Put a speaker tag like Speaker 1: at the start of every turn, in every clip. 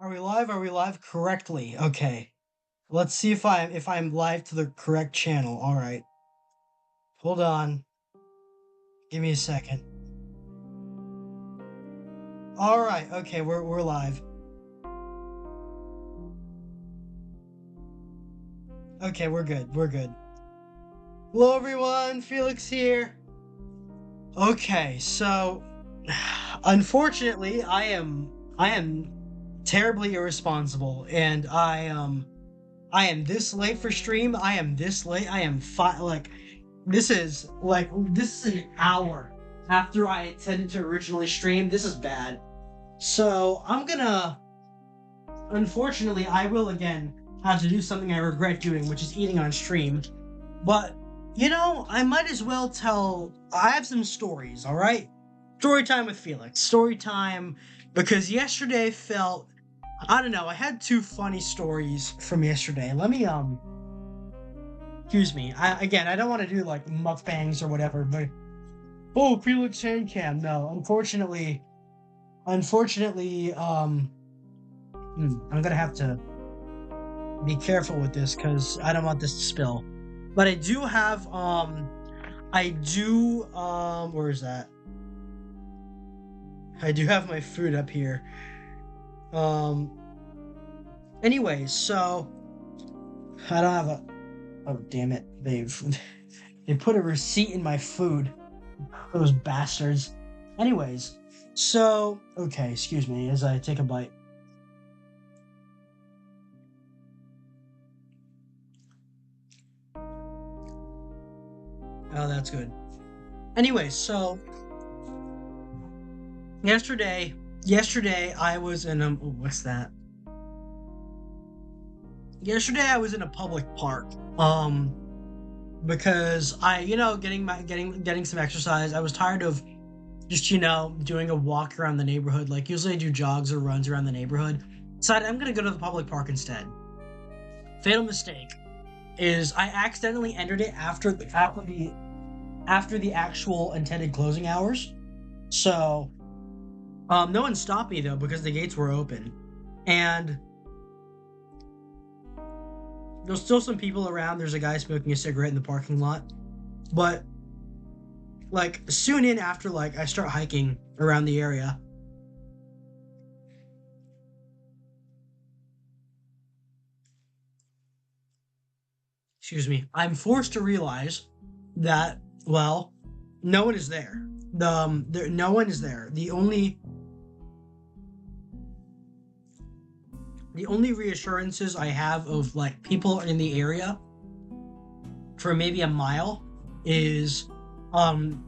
Speaker 1: Are we live? Are we live correctly? Okay. Let's see if I'm live to the correct channel. All right. Hold on. Give me a second. All right. Okay, we're live. Okay, we're good. We're good. Hello everyone. Felix here. Okay, so unfortunately, I am terribly irresponsible and I am this late for stream. I am this late. I am like this is an hour after I intended to originally stream. This is bad. So I'm gonna unfortunately I will again have to do something I regret doing, which is eating on stream. But I might as well tell I have some stories, alright? Story time with Felix. Story time because yesterday felt I don't know, I had two funny stories from yesterday. Let me excuse me. I don't want to do like mukbangs or whatever, but oh, Felix Handcam. No, unfortunately, I'm gonna have to be careful with this because I don't want this to spill. But where is that? I do have my food up here. Um, anyways, so I don't have a. Oh damn it! They put a receipt in my food. Those bastards. Anyways, so okay, excuse me as I take a bite. Oh, that's good. Anyways, so yesterday I was in what's that? Yesterday I was in a public park. Because getting some exercise. I was tired of just doing a walk around the neighborhood. Like usually I do jogs or runs around the neighborhood. Decided I'm gonna go to the public park instead. Fatal mistake is I accidentally entered it after the actual intended closing hours. So no one stopped me though because the gates were open, and there's still some people around. There's a guy smoking a cigarette in the parking lot, but like soon in after like I start hiking around the area. Excuse me. I'm forced to realize that no one is there. No one is there. The only reassurances I have of like people in the area for maybe a mile is um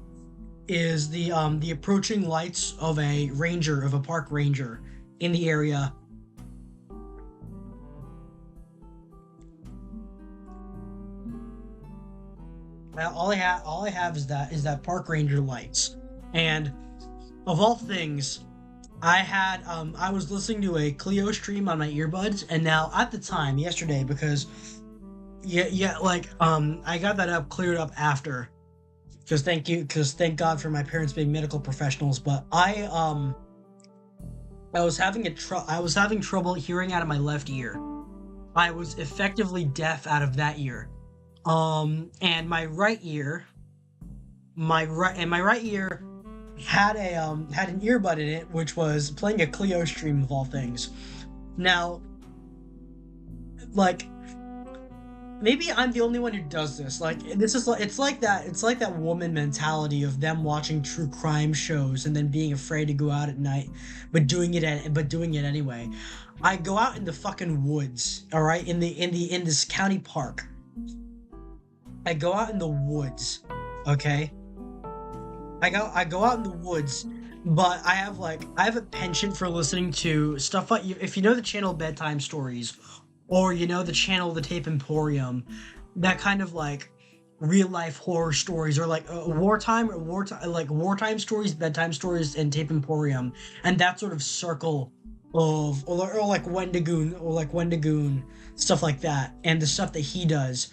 Speaker 1: the approaching lights of a park ranger in the area. All I have is that park ranger lights. And of all things, I was listening to a Clio stream on my earbuds, and now at the time yesterday, because I got that up cleared up after, because thank God for my parents being medical professionals. But I was having trouble hearing out of my left ear. I was effectively deaf out of that ear. And my right ear had an earbud in it, which was playing a Clio stream of all things. Now, like maybe I'm the only one who does this. Like this is like it's like that woman mentality of them watching true crime shows and then being afraid to go out at night, but doing it anyway. I go out in the fucking woods, all right, in this county park. I go out in the woods, okay? I go out in the woods, but I have a penchant for listening to stuff like if you know the channel Bedtime Stories, or you know the channel The Tape Emporium, that kind of like real life horror stories, or like wartime stories, bedtime stories, and Tape Emporium, and that sort of circle of or like Wendigoon stuff like that, and the stuff that he does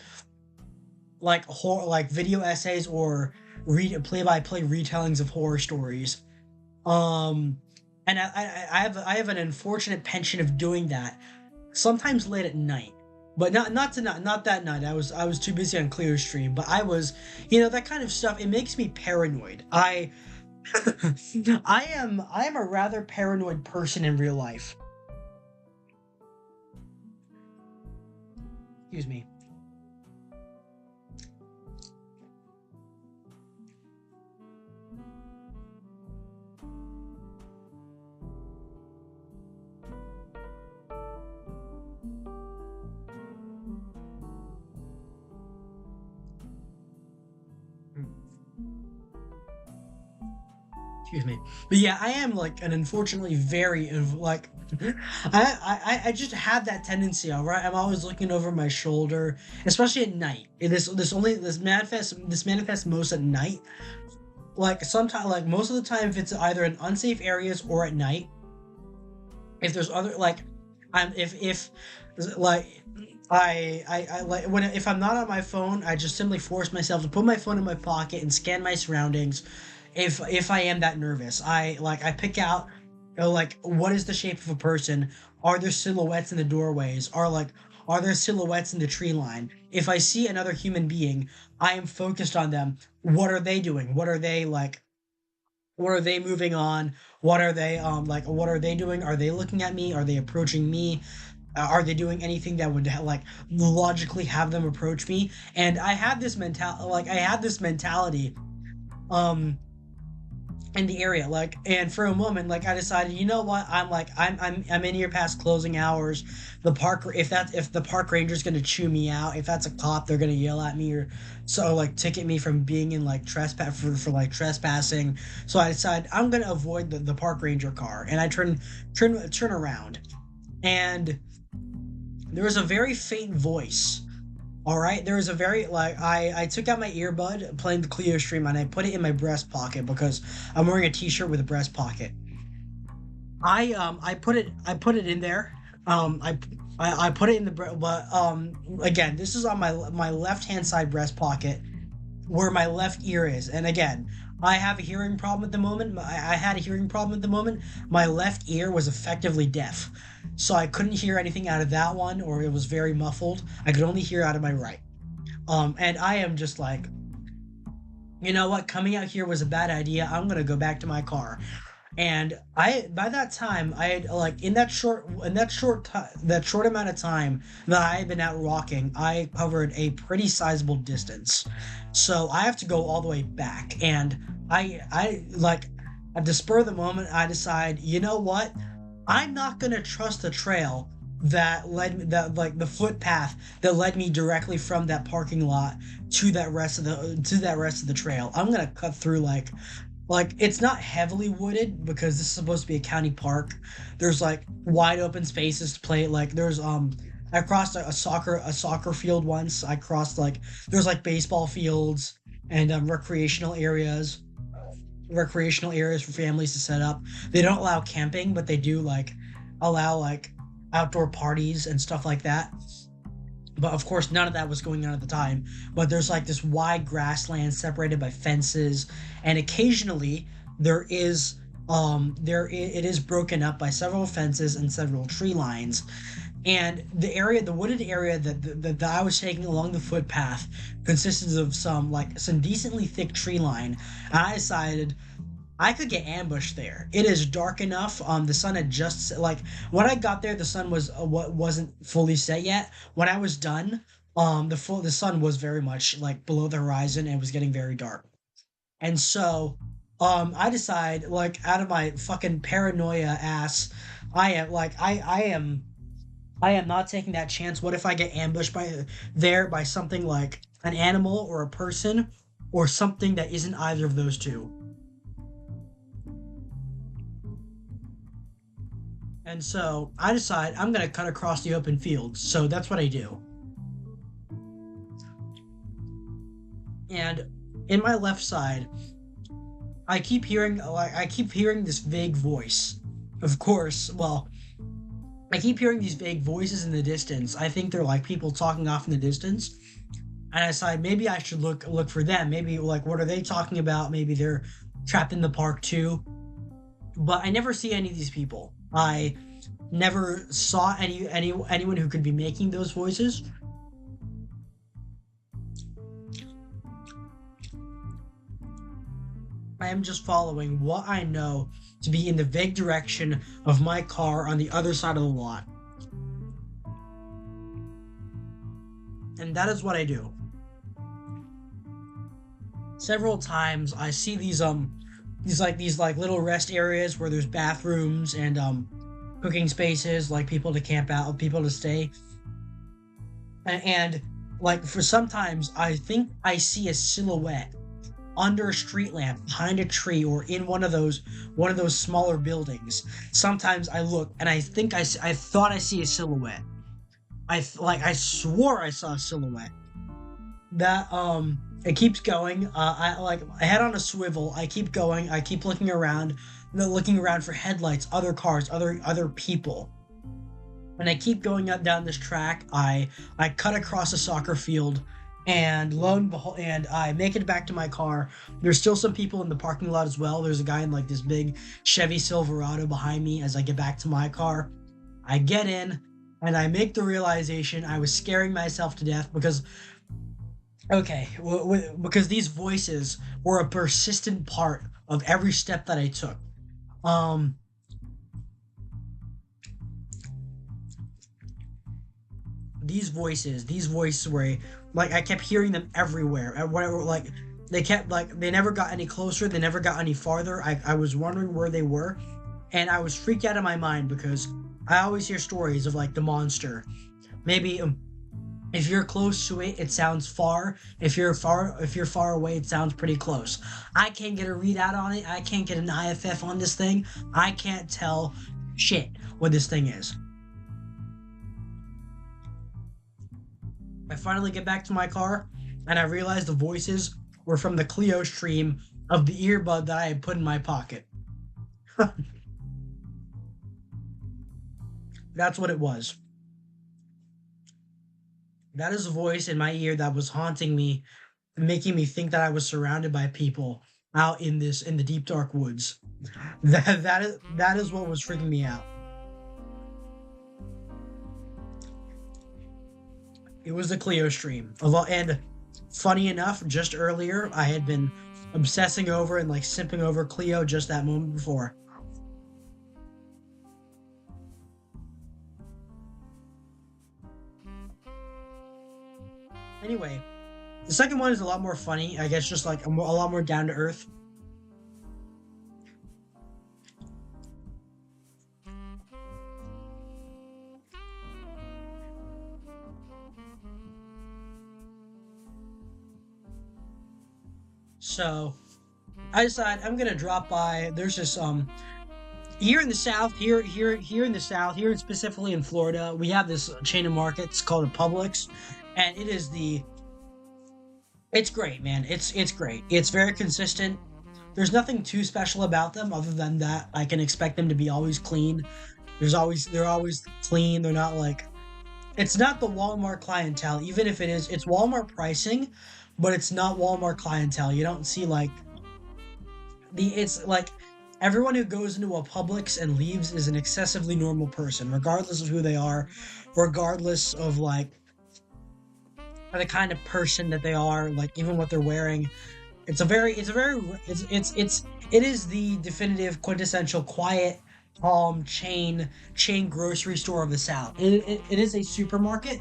Speaker 1: like horror, like video essays or read play-by-play retellings of horror stories. Um, and I have an unfortunate penchant of doing that sometimes late at night. But not that night. I was too busy on Cleo stream. But I was, that kind of stuff. It makes me paranoid. I am a rather paranoid person in real life. Excuse me. Excuse me. But yeah, I am like an unfortunately very like I just have that tendency, all right? I'm always looking over my shoulder, especially at night. This manifests most at night. Like sometimes, like most of the time, if it's either in unsafe areas or at night. If there's other like I'm if like I like when if I'm not on my phone, I just simply force myself to put my phone in my pocket and scan my surroundings. If I am that nervous, I pick out, like, what is the shape of a person? Are there silhouettes in the doorways? Are there silhouettes in the tree line? If I see another human being, I am focused on them. What are they doing? What are they moving on? What are they doing? Are they looking at me? Are they approaching me? Are they doing anything that would like logically have them approach me? And I had this mentality um in the area, like, and for a moment, like, I decided, you know what, I'm in here past closing hours. If the park ranger's gonna chew me out, if that's a cop, they're gonna yell at me, or so, like, ticket me from being in, like, trespass for like trespassing. So I decided I'm gonna avoid the park ranger car, and I turn around, and there was a very faint voice. All right, there was a very, like, I took out my earbud playing the Cleo stream, and I put it in my breast pocket because I'm wearing a t-shirt with a breast pocket. I put it in there. I put it in but again, this is on my left hand side breast pocket where my left ear is. And again, I have a hearing problem at the moment. I had a hearing problem at the moment. My left ear was effectively deaf. So I couldn't hear anything out of that one, or it was very muffled. I could only hear out of my right. And I am just like, you know what? Coming out here was a bad idea. I'm gonna go back to my car. And by that time, I had, like, that short amount of time that I had been out walking, I covered a pretty sizable distance. So I have to go all the way back. And I like, at the spur of the moment, I decide, you know what? I'm not gonna trust the trail that, like, the footpath that led me directly from that parking lot to that rest of the trail. I'm gonna cut through, like, it's not heavily wooded because this is supposed to be a county park. There's, like, wide open spaces to play. Like, I crossed a soccer field once. I crossed, like, there's, like, baseball fields and recreational areas for families to set up. They don't allow camping, but they do, like, allow, like, outdoor parties and stuff like that. But of course, none of that was going on at the time. But there's, like, this wide grassland separated by fences, and occasionally it is broken up by several fences and several tree lines. And the wooded area that I was taking along the footpath consisted of some decently thick tree line. And I decided I could get ambushed there. It is dark enough. The sun had like, when I got there, the sun wasn't fully set yet. When I was done, the sun was very much, like, below the horizon, and it was getting very dark. And so, I decide, like, out of my fucking paranoia ass, I am not taking that chance. What if I get ambushed by something like an animal or a person or something that isn't either of those two? And so I decide I'm gonna cut across the open fields. So that's what I do. And in my left side, I keep hearing this vague voice. Of course, well, I keep hearing these vague voices in the distance. I think they're, like, people talking off in the distance. And I decide maybe I should look for them. Maybe, like, what are they talking about? Maybe they're trapped in the park too. but I never see any of these people. I never saw anyone who could be making those voices. I am just following what I know to be in the vague direction of my car on the other side of the lot. And that is what I do. Several times I see these little rest areas where there's bathrooms and cooking spaces, like people to camp out, people to stay. And like for sometimes I think I see a silhouette under a street lamp, behind a tree, or in one of those smaller buildings. Sometimes I look and I thought I see a silhouette. I swore I saw a silhouette. That it keeps going. I head on a swivel. I keep going. I keep looking around for headlights, other cars, other people. And I keep going up down this track. I cut across a soccer field, and lo and behold, and I make it back to my car. There's still some people in the parking lot as well. There's a guy in like this big Chevy Silverado behind me as I get back to my car. I get in, and I make the realization I was scaring myself to death because, okay, because these voices were a persistent part of every step that I took. Um, these voices were like I kept hearing them everywhere. And whatever, like they never got any closer. They never got any farther. I was wondering where they were, and I was freaked out of my mind because I always hear stories of like the monster. Maybe if you're close to it, it sounds far. If you're far away, it sounds pretty close. I can't get a readout on it. I can't get an IFF on this thing. I can't tell shit what this thing is. I finally get back to my car, and I realize the voices were from the Clio stream of the earbud that I had put in my pocket. That's what it was. That is a voice in my ear that was haunting me, making me think that I was surrounded by people out in the deep dark woods. That is what was freaking me out. It was the Clio stream. And funny enough, just earlier I had been obsessing over and like simping over Clio just that moment before. Anyway, the second one is a lot more funny. I guess just like a lot more down to earth. So I decide I'm gonna drop by. There's this here in the south, here in the south, here specifically in Florida, we have this chain of markets called a Publix, and it's great, man. It's great. It's very consistent. There's nothing too special about them other than that I can expect them to be always clean. They're always clean. They're not like it's not the Walmart clientele, even if it's Walmart pricing, but it's not Walmart clientele. You don't see like it's like everyone who goes into a Publix and leaves is an excessively normal person, regardless of who they are, regardless of like the kind of person that they are, like even what they're wearing. It is the definitive quintessential quiet, calm chain grocery store of the South. It is a supermarket.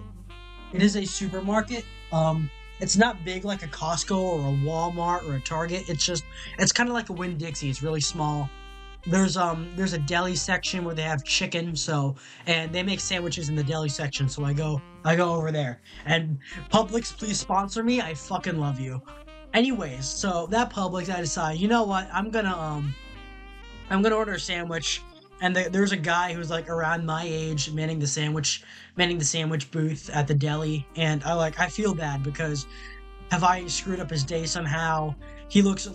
Speaker 1: It is a supermarket. It's not big like a Costco or a Walmart or a Target. It's kind of like a Winn-Dixie. It's really small. There's a deli section where they have chicken, and they make sandwiches in the deli section, so I go over there. And Publix, please sponsor me. I fucking love you. Anyways, so that Publix, I decide, you know what? I'm gonna order a sandwich, and there's a guy who's like around my age manning the sandwich booth at the deli, and I feel bad because have I screwed up his day somehow? He looked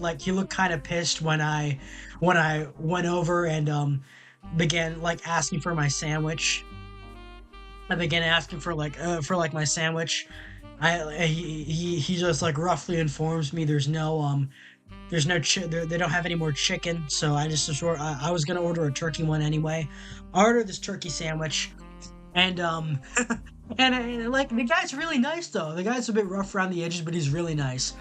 Speaker 1: kind of pissed when I went over and began like asking for my sandwich. I began asking for my sandwich. He just like roughly informs me there's no There's no they don't have any more chicken, so I was gonna order a turkey one anyway. I ordered this turkey sandwich, and like the guy's really nice though. The guy's a bit rough around the edges, but he's really nice.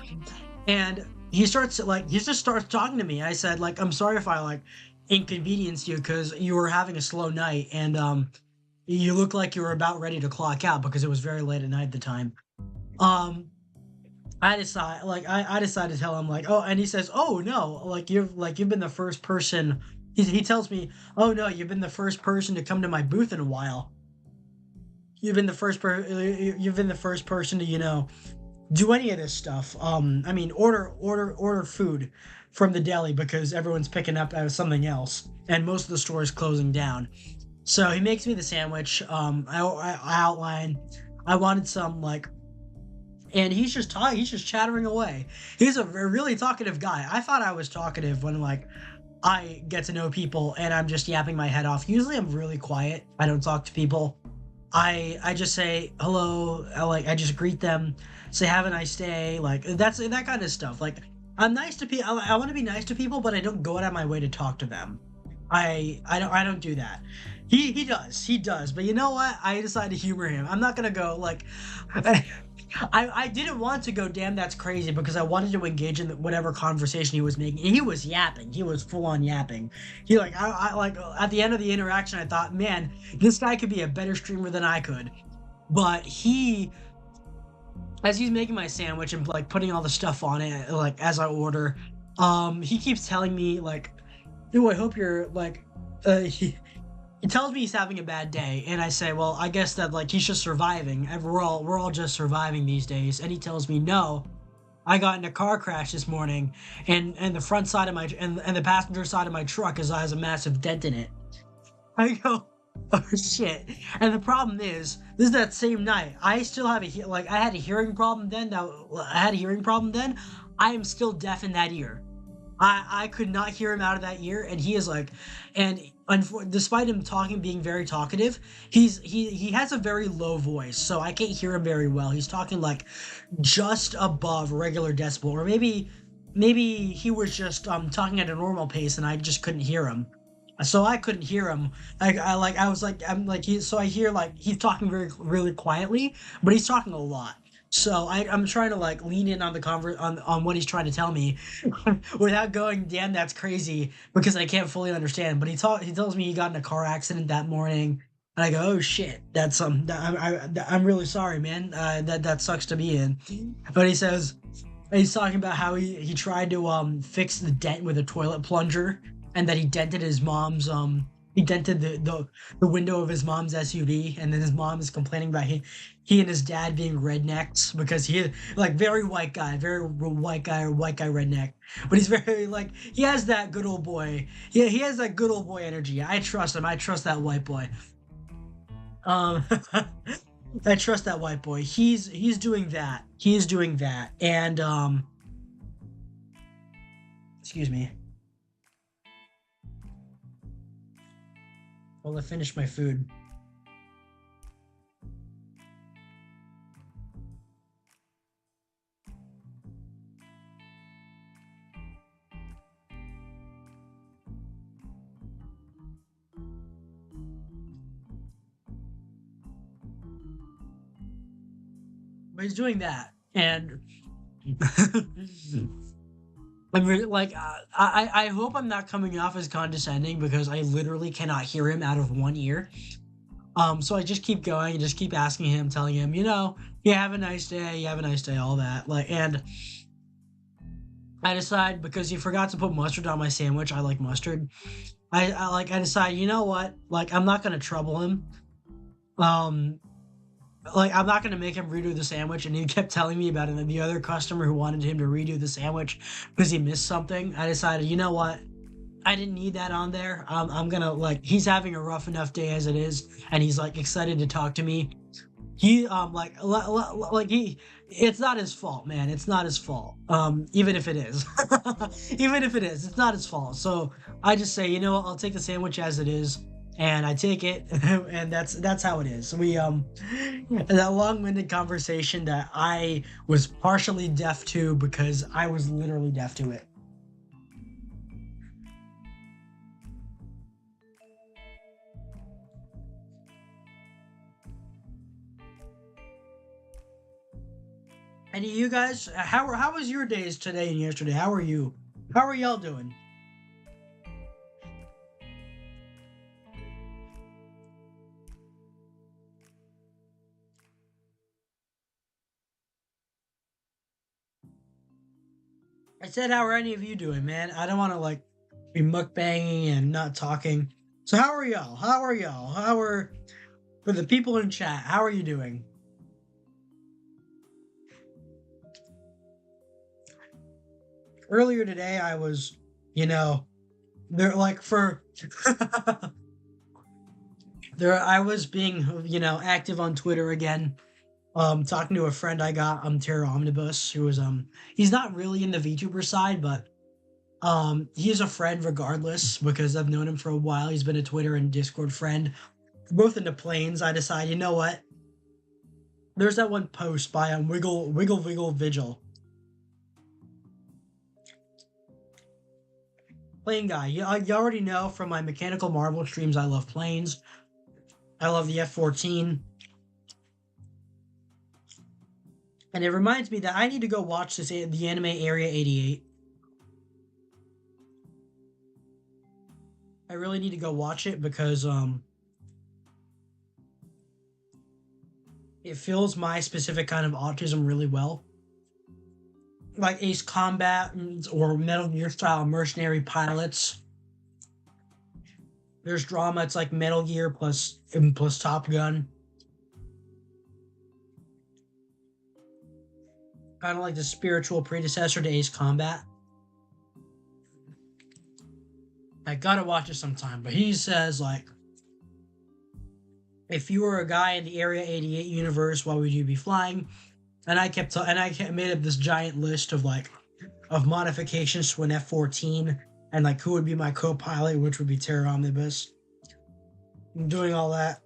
Speaker 1: And he just starts talking to me. I said like, I'm sorry if I like inconvenienced you because you were having a slow night, and you look like you were about ready to clock out because it was very late at night at the time. Um, I decided to tell him like, oh, and he says, oh no, you've been the first person. He tells me, oh no, you've been the first person to come to my booth in a while. You've been the first person to do any of this stuff. I mean, order food from the deli because everyone's picking up something else, and most of the store is closing down. So he makes me the sandwich. I outline. I wanted some like, and he's just talking. He's just chattering away. He's a really talkative guy. I thought I was talkative when like I get to know people and I'm just yapping my head off. Usually I'm really quiet. I don't talk to people. I just say hello. I just greet them, say have a nice day. Like that's that kind of stuff. Like I'm nice to people. I want to be nice to people, but I don't go out of my way to talk to them. I don't do that. He does. But you know what? I decided to humor him. I'm not gonna go like. I didn't want to go, damn, that's crazy, because I wanted to engage in whatever conversation he was making. And he was yapping. He was full on yapping. He I like at the end of the interaction, I thought, man, this guy could be a better streamer than I could. But as he's making my sandwich and like putting all the stuff on it, like as I order, he keeps telling me like, "Ooh, I hope you're like," he tells me he's having a bad day, and I say, well, I guess that like he's just surviving. And we're all just surviving these days. And he tells me, no, I got in a car crash this morning, and the front side of my and the passenger side of my truck has a massive dent in it. I go, oh shit. And the problem is, this is that same night. I still have I had a hearing problem then. I am still deaf in that ear. I could not hear him out of that ear, and he is like, and despite him being very talkative, he has a very low voice, so I can't hear him very well. He's talking like just above regular decibel, or maybe he was just talking at a normal pace, and I just couldn't hear him. So I couldn't hear him. So I hear like he's talking very really quietly, but he's talking a lot. So I'm trying to like lean in on the on what he's trying to tell me without going, damn, that's crazy, because I can't fully understand. But he tells me he got in a car accident that morning, and I go, oh shit, that's I'm really sorry, man. That sucks to be in. But he's talking about how he tried to fix the dent with a toilet plunger, and that he dented his mom's he dented the window of his mom's SUV, and then his mom is complaining about he and his dad being rednecks, because he like very white guy redneck, but he's very like he has that good old boy. Yeah, he has that good old boy energy. I trust him. I trust that white boy. I trust that white boy. He's doing that. He's doing that, and excuse me. Well, I finished my food. But he's doing that, and I'm really like I hope I'm not coming off as condescending, because I literally cannot hear him out of one ear. So I just keep going and just keep asking him, telling him, you have a nice day, all that. Like, and I decide, because he forgot to put mustard on my sandwich, I like mustard. I decide, you know what? Like, I'm not gonna trouble him. Um, like, I'm not gonna make him redo the sandwich. And he kept telling me about it. And the other customer who wanted him to redo the sandwich because he missed something. I decided, you know what? I didn't need that on there. I'm gonna like, he's having a rough enough day as it is, and he's like excited to talk to me. He it's not his fault, man. It's not his fault. Even if it is, it's not his fault. So I just say, you know what? I'll take the sandwich as it is, and I take it, and that's how it is. We that long-winded conversation that I was partially deaf to, because I was literally deaf to it. Any of you guys, how was your days today and yesterday? How are you? How are y'all doing? I said, how are any of you doing, man? I don't want to like be mukbanging and not talking. So how are y'all? How are y'all? How are for the people in chat? How are you doing? Earlier today, I was, you know, they're like for there. I was being, active on Twitter again. Talking to a friend I got, Terra Omnibus, who was he's not really in the VTuber side, but he's a friend regardless because I've known him for a while. He's been a Twitter and Discord friend. Both into planes. I decided, you know what? There's that one post by Wiggle Vigil. Plane guy. You already know from my Mechanical Marvel streams I love planes. I love the F-14. And it reminds me that I need to go watch the anime Area 88. I really need to go watch it because it fills my specific kind of autism really well. Like Ace Combat or Metal Gear style mercenary pilots. There's drama. It's like Metal Gear plus Top Gun. Kind of like the spiritual predecessor to Ace Combat. I gotta watch it sometime. But he says like, if you were a guy in the Area 88 universe, what would you be flying? And I kept made up this giant list of modifications to an F-14 and like who would be my co-pilot, which would be Terra Omnibus. I'm doing all that.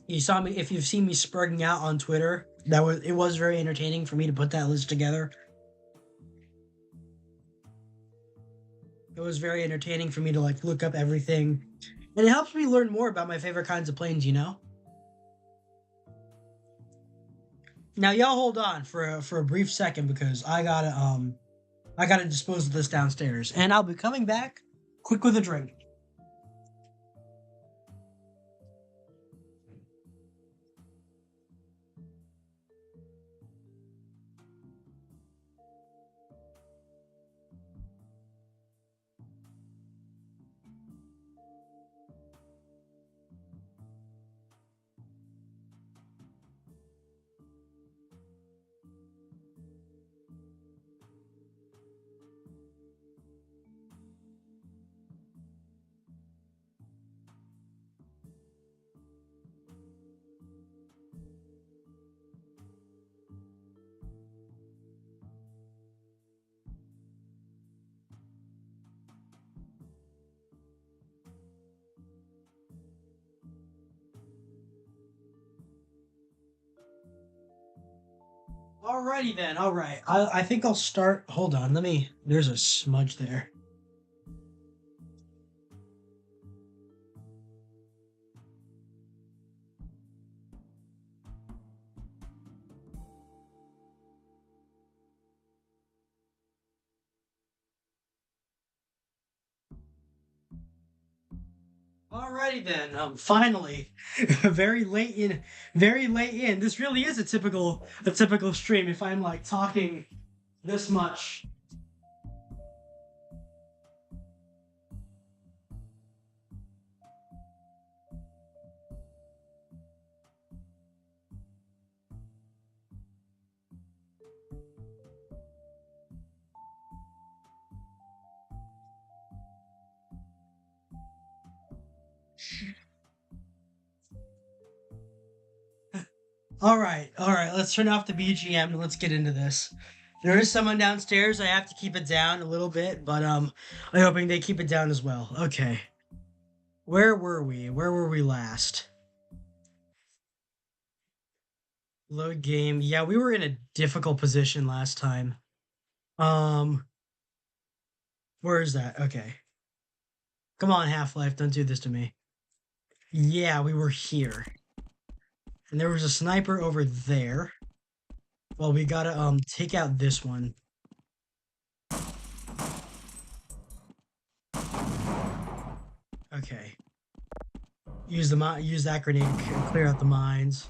Speaker 1: You saw me if you've seen me spreading out on Twitter. It was very entertaining for me to put that list together. It was very entertaining for me to like look up everything. And it helps me learn more about my favorite kinds of planes, you know? Now y'all hold on for a brief second because I gotta dispose of this downstairs. And I'll be coming back quick with a drink. Alrighty then, alright. I think I'll start. Hold on, there's a smudge there. Alrighty then. Finally, very late in, very late in. This really is a typical stream. If I'm like talking this much. All right. Let's turn off the BGM and let's get into this. There is someone downstairs. I have to keep it down a little bit, but I'm hoping they keep it down as well. Okay. Where were we? Where were we last? Load game. Yeah, we were in a difficult position last time. Um, where is that? Okay. Come on, Half-Life, don't do this to me. Yeah, we were here. And there was a sniper over there. Well, we gotta take out this one. Okay. Use that grenade to clear out the mines.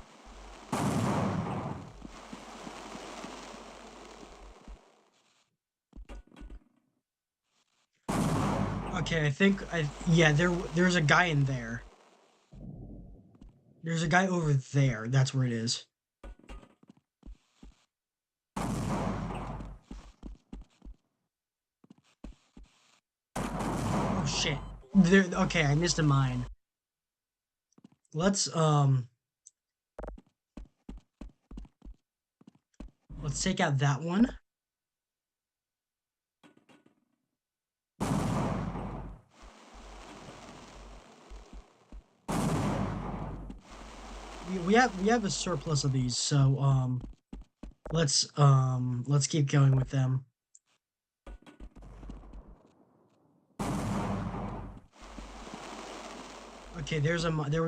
Speaker 1: Okay, yeah, there's a guy in there. There's a guy over there. That's where it is. Oh shit. Okay, I missed a mine. Let's take out that one. We have a surplus of these, so let's keep going with them. Okay, there was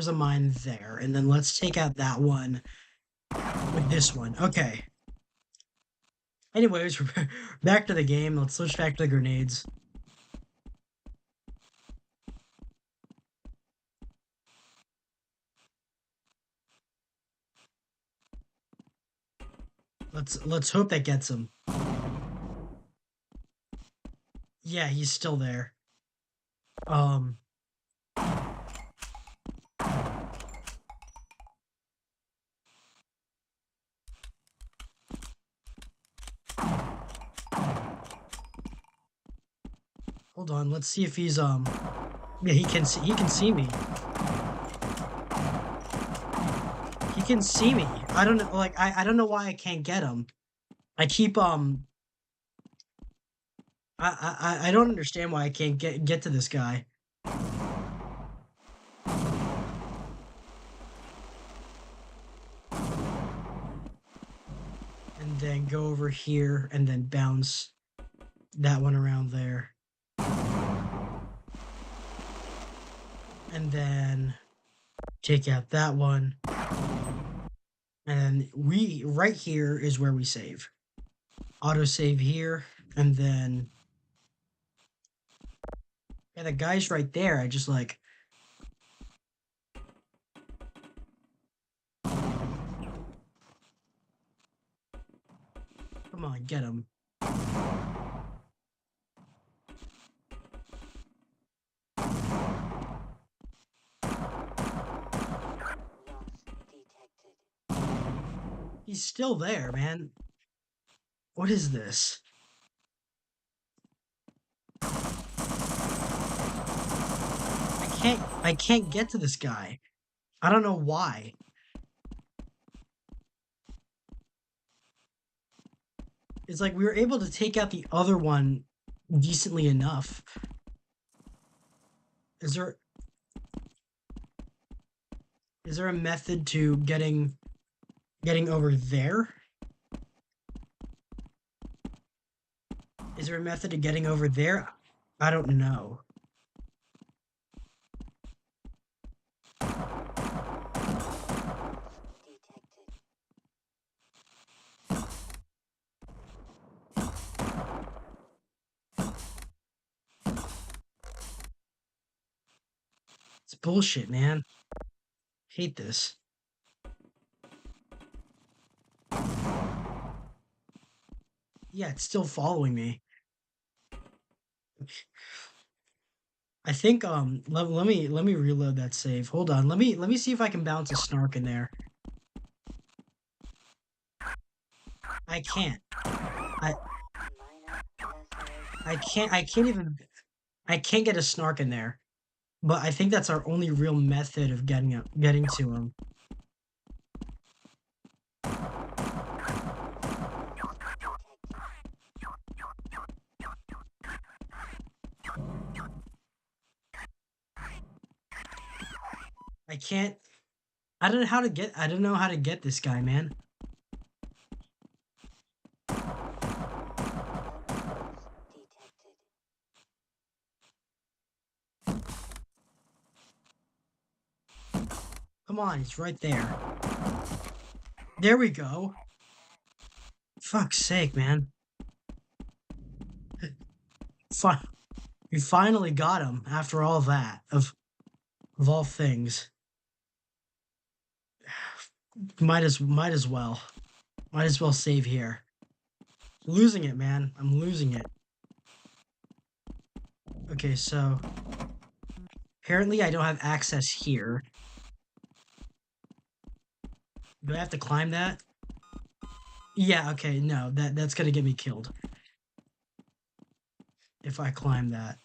Speaker 1: a mine there, and then let's take out that one with this one. Okay. Anyways, back to the game. Let's switch back to the grenades. Let's hope that gets him. Yeah, he's still there. Hold on, let's see if he's yeah, he can see me. He can see me. I don't know, like I don't know why I can't get him. I keep I don't understand why I can't get to this guy. And then go over here and then bounce that one around there. And then take out that one. And right here is where we save. Autosave here, and then yeah, the guy's right there. I just like come on, get him. He's still there, man. What is this? I can't get to this guy. I don't know why. It's like we were able to take out the other one decently enough. Is there a method to getting over there? Is there a method to getting over there? I don't know. It's bullshit, man. Hate this. Yeah, it's still following me. I think let me reload that save. Hold on. Let me see if I can bounce a snark in there. I can't. I can't get a snark in there. But I think that's our only real method of getting to him. I can't. I don't know how to get this guy, man. Come on, he's right there. There we go. Fuck's sake, man. We finally got him after all that, of all things. Might as well. Might as well save here. Losing it, man. I'm losing it. Okay, so apparently I don't have access here. Do I have to climb that? Yeah, okay, no, that's gonna get me killed if I climb that.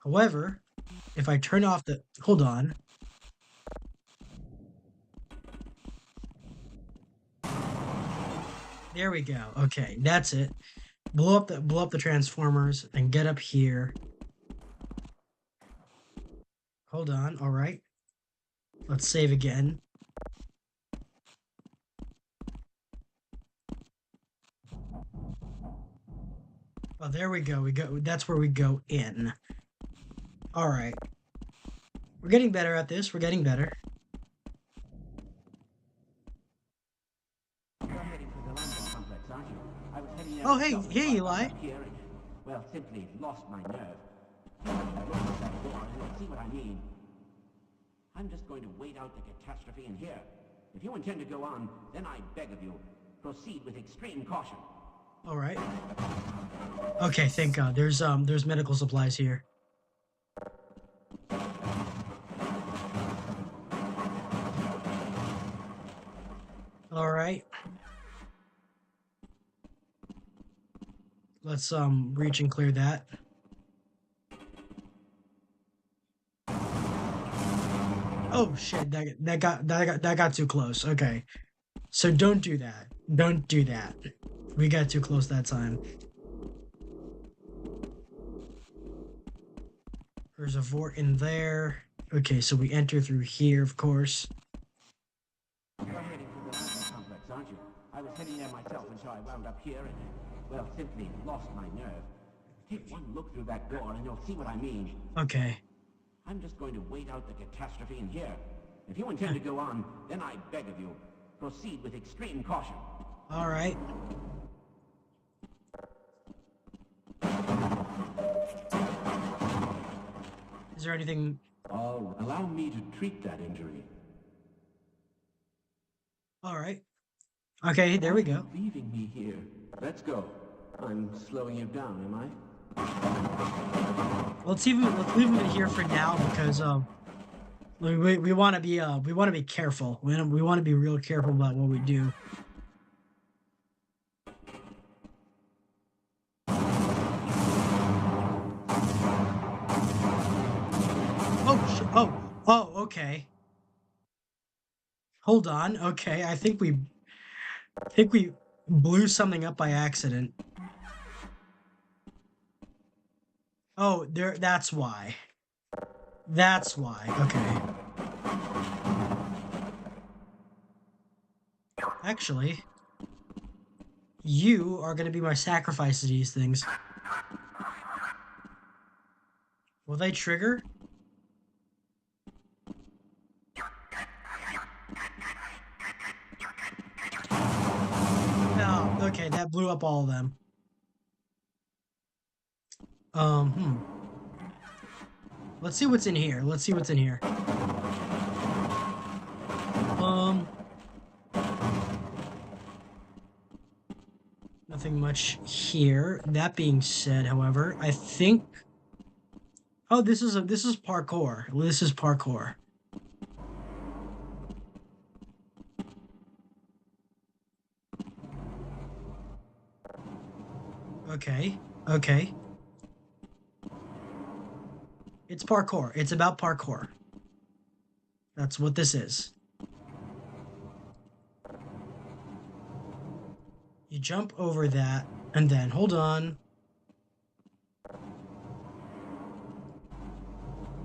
Speaker 1: However, if I turn off the... Hold on. There we go. Okay, that's it. Blow up the transformers and get up here. Hold on. All right. Let's save again. Oh, there we go. That's where we go in. All right. We're getting better at this. We're getting better. Oh, hey, Eli.
Speaker 2: Well, simply lost my nerve. See what I mean? I'm just going to wait out the catastrophe in here. If you intend to go on, then I beg of you, proceed with extreme caution.
Speaker 1: All right. Okay, thank God. There's medical supplies here. All right. Let's reach and clear that. Oh shit, that got too close. Okay. So don't do that. Don't do that. We got too close that time. There's a vort in there. Okay, so we enter through here, of course.
Speaker 2: You're heading to the Lambda complex, aren't you? I was heading there myself until I wound up here and, well, simply lost my nerve. Take one look through that door and you'll see what I mean.
Speaker 1: Okay.
Speaker 2: I'm just going to wait out the catastrophe in here. If you intend to go on, then I beg of you, proceed with extreme caution.
Speaker 1: All right. Is there anything...
Speaker 2: Allow me to treat that injury.
Speaker 1: All right. Okay, there we go.
Speaker 2: Leaving me here. Let's go. I'm slowing you down, am I?
Speaker 1: Let's leave him in here for now because we want to be careful. We want to be real careful about what we do. Oh, okay. Hold on. Okay, I think we blew something up by accident. Oh, that's why. That's why. Okay. Actually, you are going to be my sacrifice to these things. Will they trigger? No. Okay, that blew up all of them. Let's see what's in here. Let's see what's in here. Nothing much here. That being said, however, I think... Oh, this is parkour. This is parkour. Okay. Okay. It's parkour. It's about parkour. That's what this is. You jump over that, and then, hold on.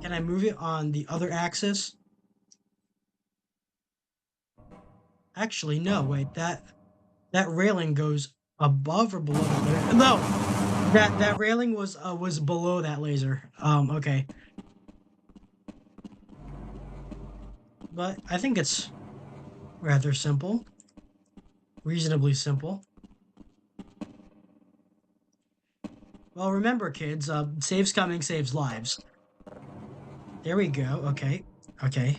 Speaker 1: Can I move it on the other axis? Actually, no, wait, that railing goes above or below that? No! That railing was below that laser. Okay. But I think it's rather simple. Reasonably simple. Well, remember, kids, saves coming saves lives. There we go. Okay. Okay.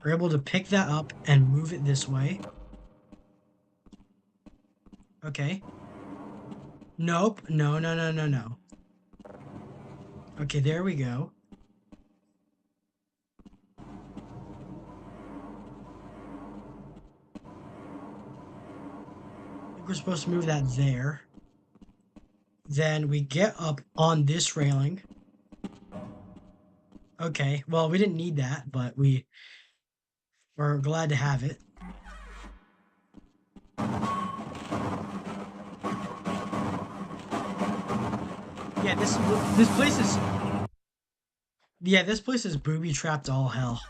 Speaker 1: We're able to pick that up and move it this way. Okay. Nope. No, no, no, no, no. Okay, there we go. I think we're supposed to move that there. Then we get up on this railing. Okay, well, we didn't need that, but we're glad to have it. Yeah, this place is this place is booby trapped all hell.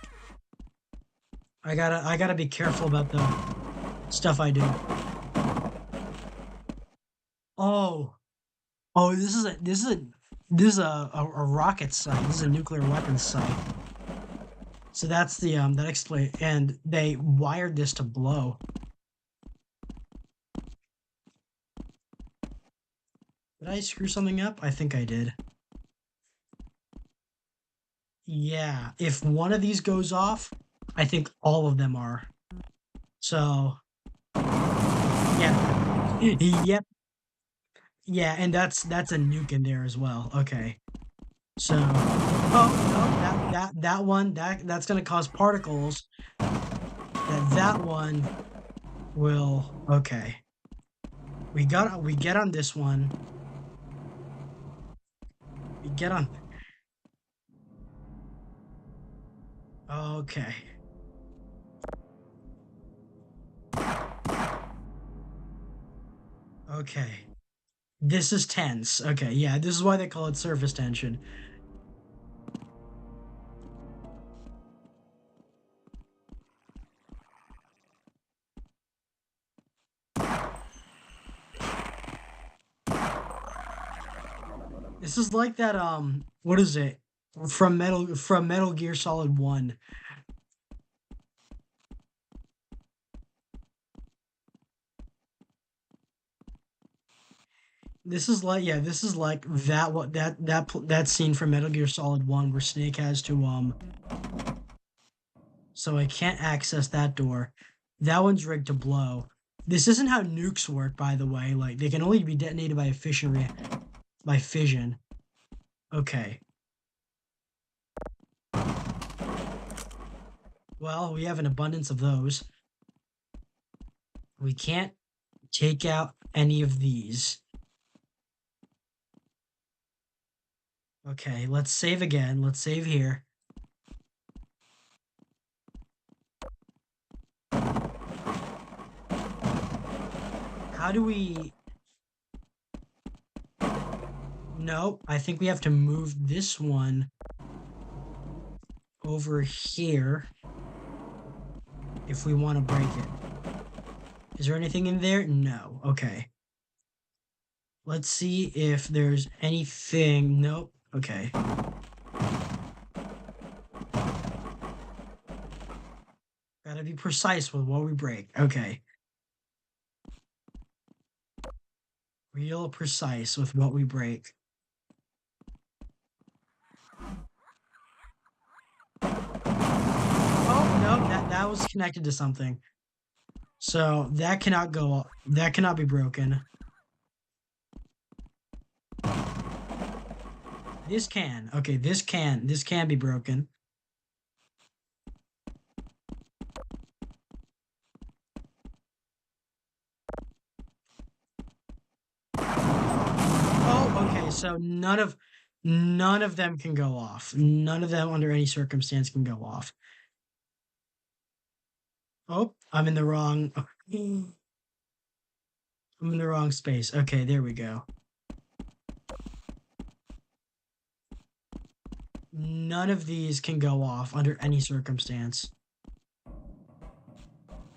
Speaker 1: I gotta be careful about the stuff I do. Oh, oh, this is a rocket site. This is a nuclear weapons site. So that's the that explain, and they wired this to blow. Did I screw something up? I think I did. Yeah, if one of these goes off, I think all of them are. So, yeah. Yep. Yeah, and that's a nuke in there as well. Okay. So, oh, no, that one that's gonna cause particles. That one will. Okay. We get on this one. We get on. Okay. Okay. This is tense. Okay, yeah, this is why they call it surface tension. This is like that what is it? From Metal Gear Solid 1. This is like that scene from Metal Gear Solid 1 where Snake has to so I can't access that door. That one's rigged to blow. This isn't how nukes work, by the way. Like they can only be detonated by by fission. Okay. Well, we have an abundance of those. We can't take out any of these. Okay, let's save again. Let's save here. How do we... No, I think we have to move this one over here if we want to break it. Is there anything in there? No. Okay. Let's see if there's anything. Nope. Okay. Gotta be precise with what we break. Okay. Real precise with what we break. Oh, no, that was connected to something. So that cannot go, that cannot be broken. This can. Okay, this can be broken. Oh, okay, so none of them can go off. None of them under any circumstance can go off. Oh, I'm in the wrong I'm in the wrong space. Okay, there we go. None of these can go off under any circumstance.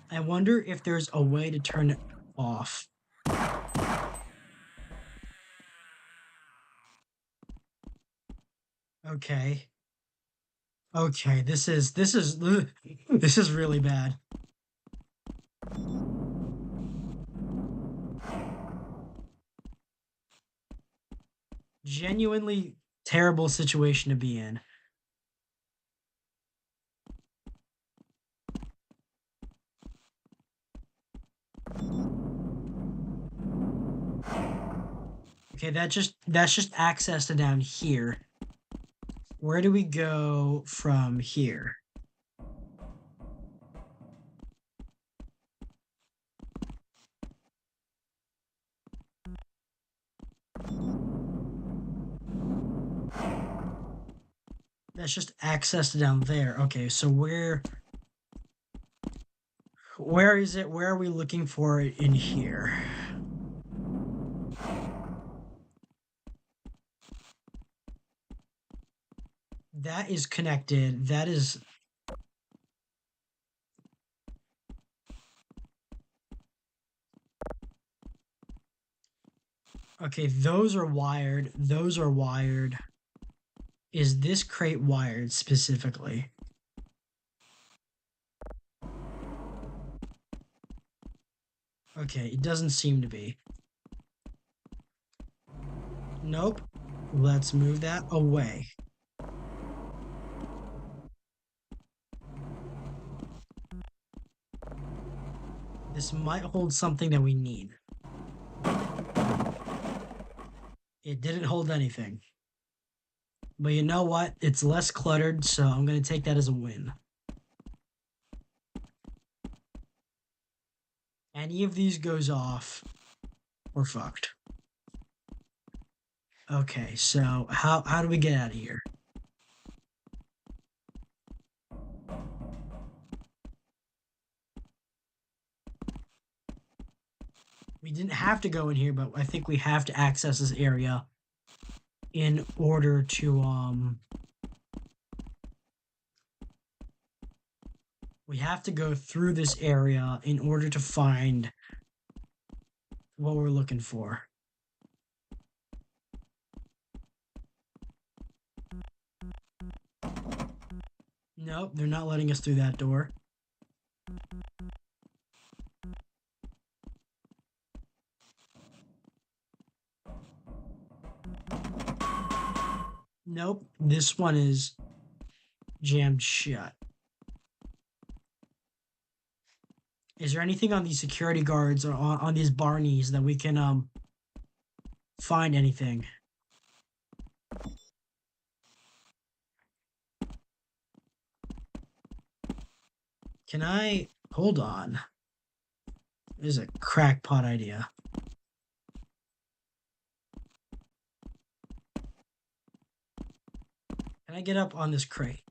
Speaker 1: I wonder if there's a way to turn it off. Okay. Okay, this is this is really bad. Genuinely terrible situation to be in. Okay, that's just access to down here. Where do we go from here? That's just access to down there. Okay, so where is it? Where are we looking for it in here? That is connected. That is... Okay, those are wired. Those are wired. Is this crate wired specifically? Okay, it doesn't seem to be. Nope. Let's move that away. This might hold something that we need. It didn't hold anything. But you know what? It's less cluttered, so I'm going to take that as a win. Any of these goes off, we're fucked. Okay, so how do we get out of here? We didn't have to go in here, but I think we have to access this area in order to we have to go through this area in order to find what we're looking for. Nope, they're not letting us through that door. Nope, this one is jammed shut. Is there anything on these security guards or on these Barneys that we can find anything? Can I hold on? This is a crackpot idea. Can I get up on this crate?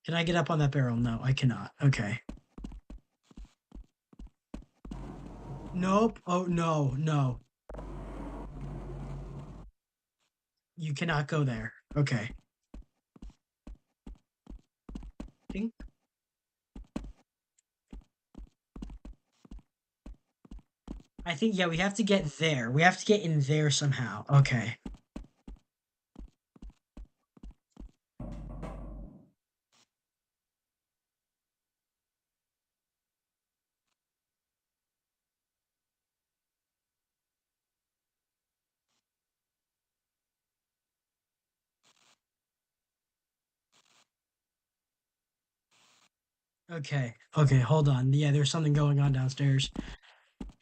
Speaker 1: Can I get up on that barrel? No, I cannot. Okay. Nope. Oh, no, no. You cannot go there. Okay. Ding. I think, yeah, we have to get there. We have to get in there somehow. Okay. Okay. Okay, hold on. Yeah, there's something going on downstairs.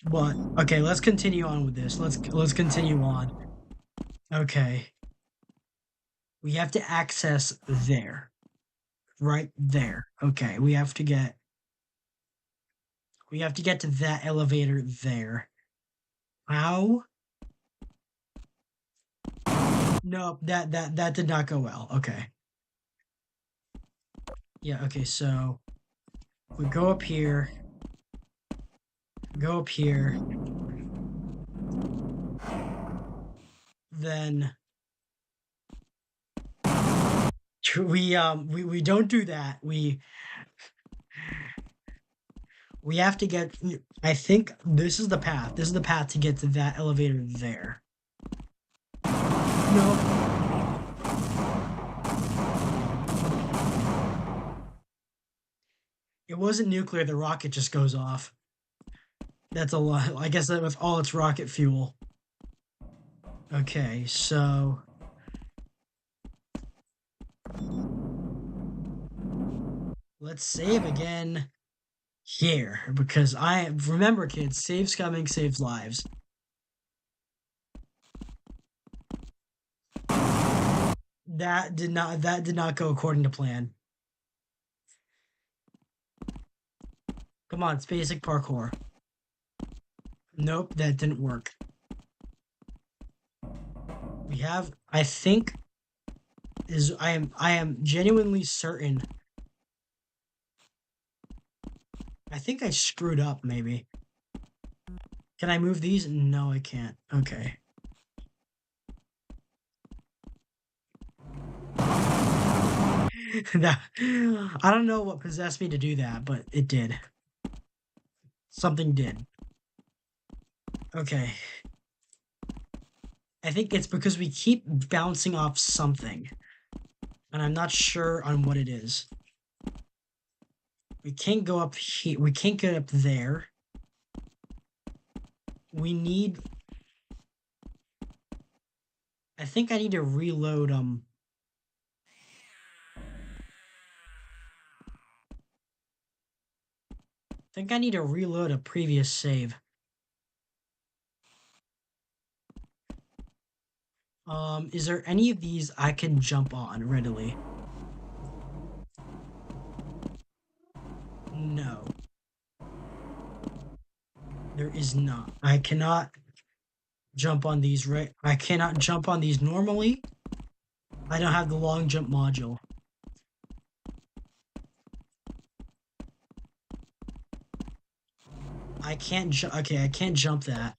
Speaker 1: But okay, let's continue on with this. Let's continue on. Okay. We have to access there. Right there. Okay, we have to get to that elevator there. How? No, that did not go well. Okay. Yeah, okay, so we go up here. Go up here. Then we don't do that. We have to get... I think this is the path. This is the path to get to that elevator there. No. It wasn't nuclear. The rocket just goes off. That's a lot. I guess that with all its rocket fuel. Okay, so let's save again here because I remember, kids, saves coming saves lives. That did not go according to plan. Come on, it's basic parkour. Nope, that didn't work. We have, I think, I am genuinely certain. I think I screwed up, maybe. Can I move these? No, I can't. Okay. That, I don't know what possessed me to do that, but it did. Something did. Okay. I think it's because we keep bouncing off something. And I'm not sure on what it is. We can't go up here. We can't get up there. We need... I think I need to reload, I think I need to reload a previous save. Is there any of these I can jump on readily? No. There is not. I cannot jump on these, right? I cannot jump on these normally. I don't have the long jump module. I can't jump. Okay, I can't jump that.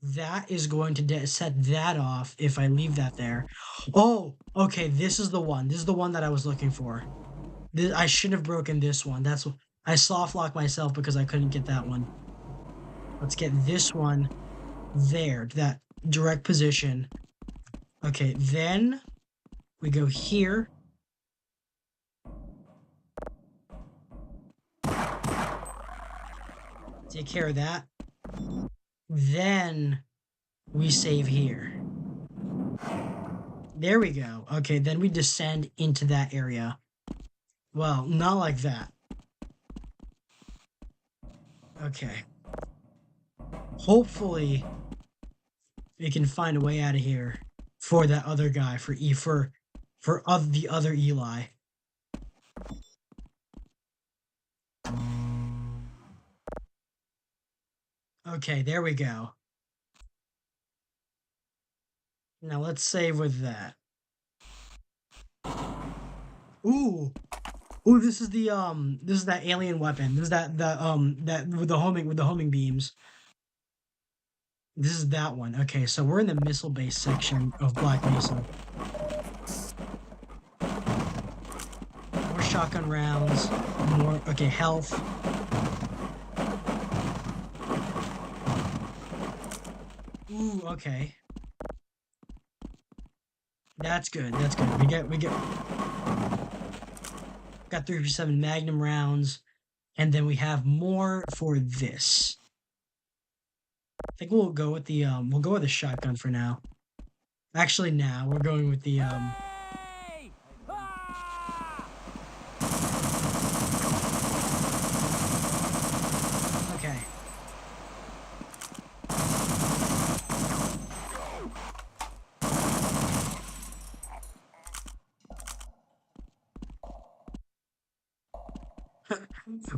Speaker 1: That is going to set that off if I leave that there. Oh, okay, this is the one. This is the one that I was looking for. I shouldn't have broken this one. That's what I soft locked myself because I couldn't get that one. Let's get this one there, that direct position. Okay, then we go here. Take care of that. Then we save here. There we go. Okay, then we descend into that area. Well, not like that. Okay. Hopefully, we can find a way out of here for that other guy, for the other Eli. Okay, there we go. Now let's save with that. Ooh. Ooh, this is that alien weapon. This is that with the homing beams. This is that one. Okay, so we're in the missile base section of Black Mesa. More shotgun rounds, more, okay, health. Ooh, okay. That's good. That's good. We get got 357 Magnum rounds, and then we have more for this. I think we'll go with the shotgun for now. Actually, now we're going with the Okay.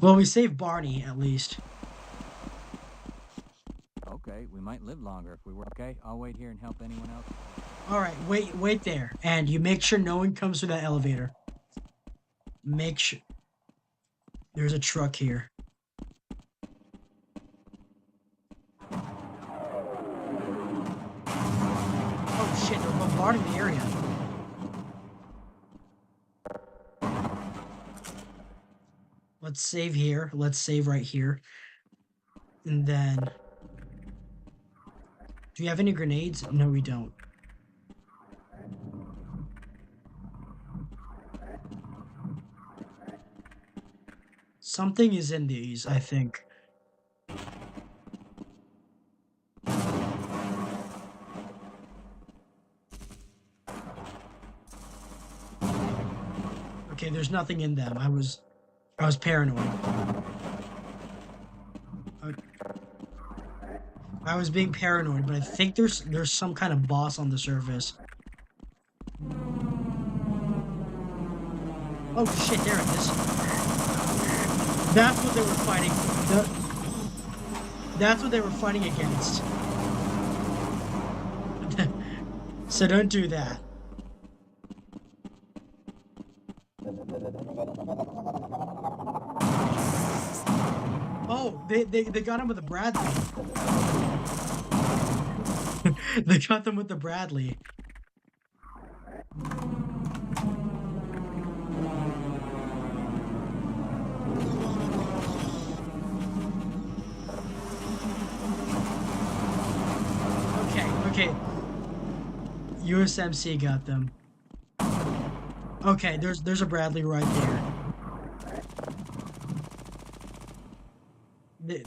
Speaker 1: Well, we saved Barney, at least.
Speaker 3: Okay, we might live longer if we were. Okay, I'll wait here and help anyone else.
Speaker 1: Alright, wait there. And you make sure no one comes through that elevator. Make sure... There's a truck here. Oh shit, they're bombarding the area. Let's save here. Let's save right here. And then... Do you have any grenades? No, we don't. Something is in these, I think. Okay, there's nothing in them. I was paranoid. I was being paranoid, but I think there's some kind of boss on the surface. Oh shit, there it is. That's what they were fighting. That's what they were fighting against. So don't do that. Oh, they got him with a Bradley. They got them with the Bradley. Okay. USMC got them. Okay, there's a Bradley right there.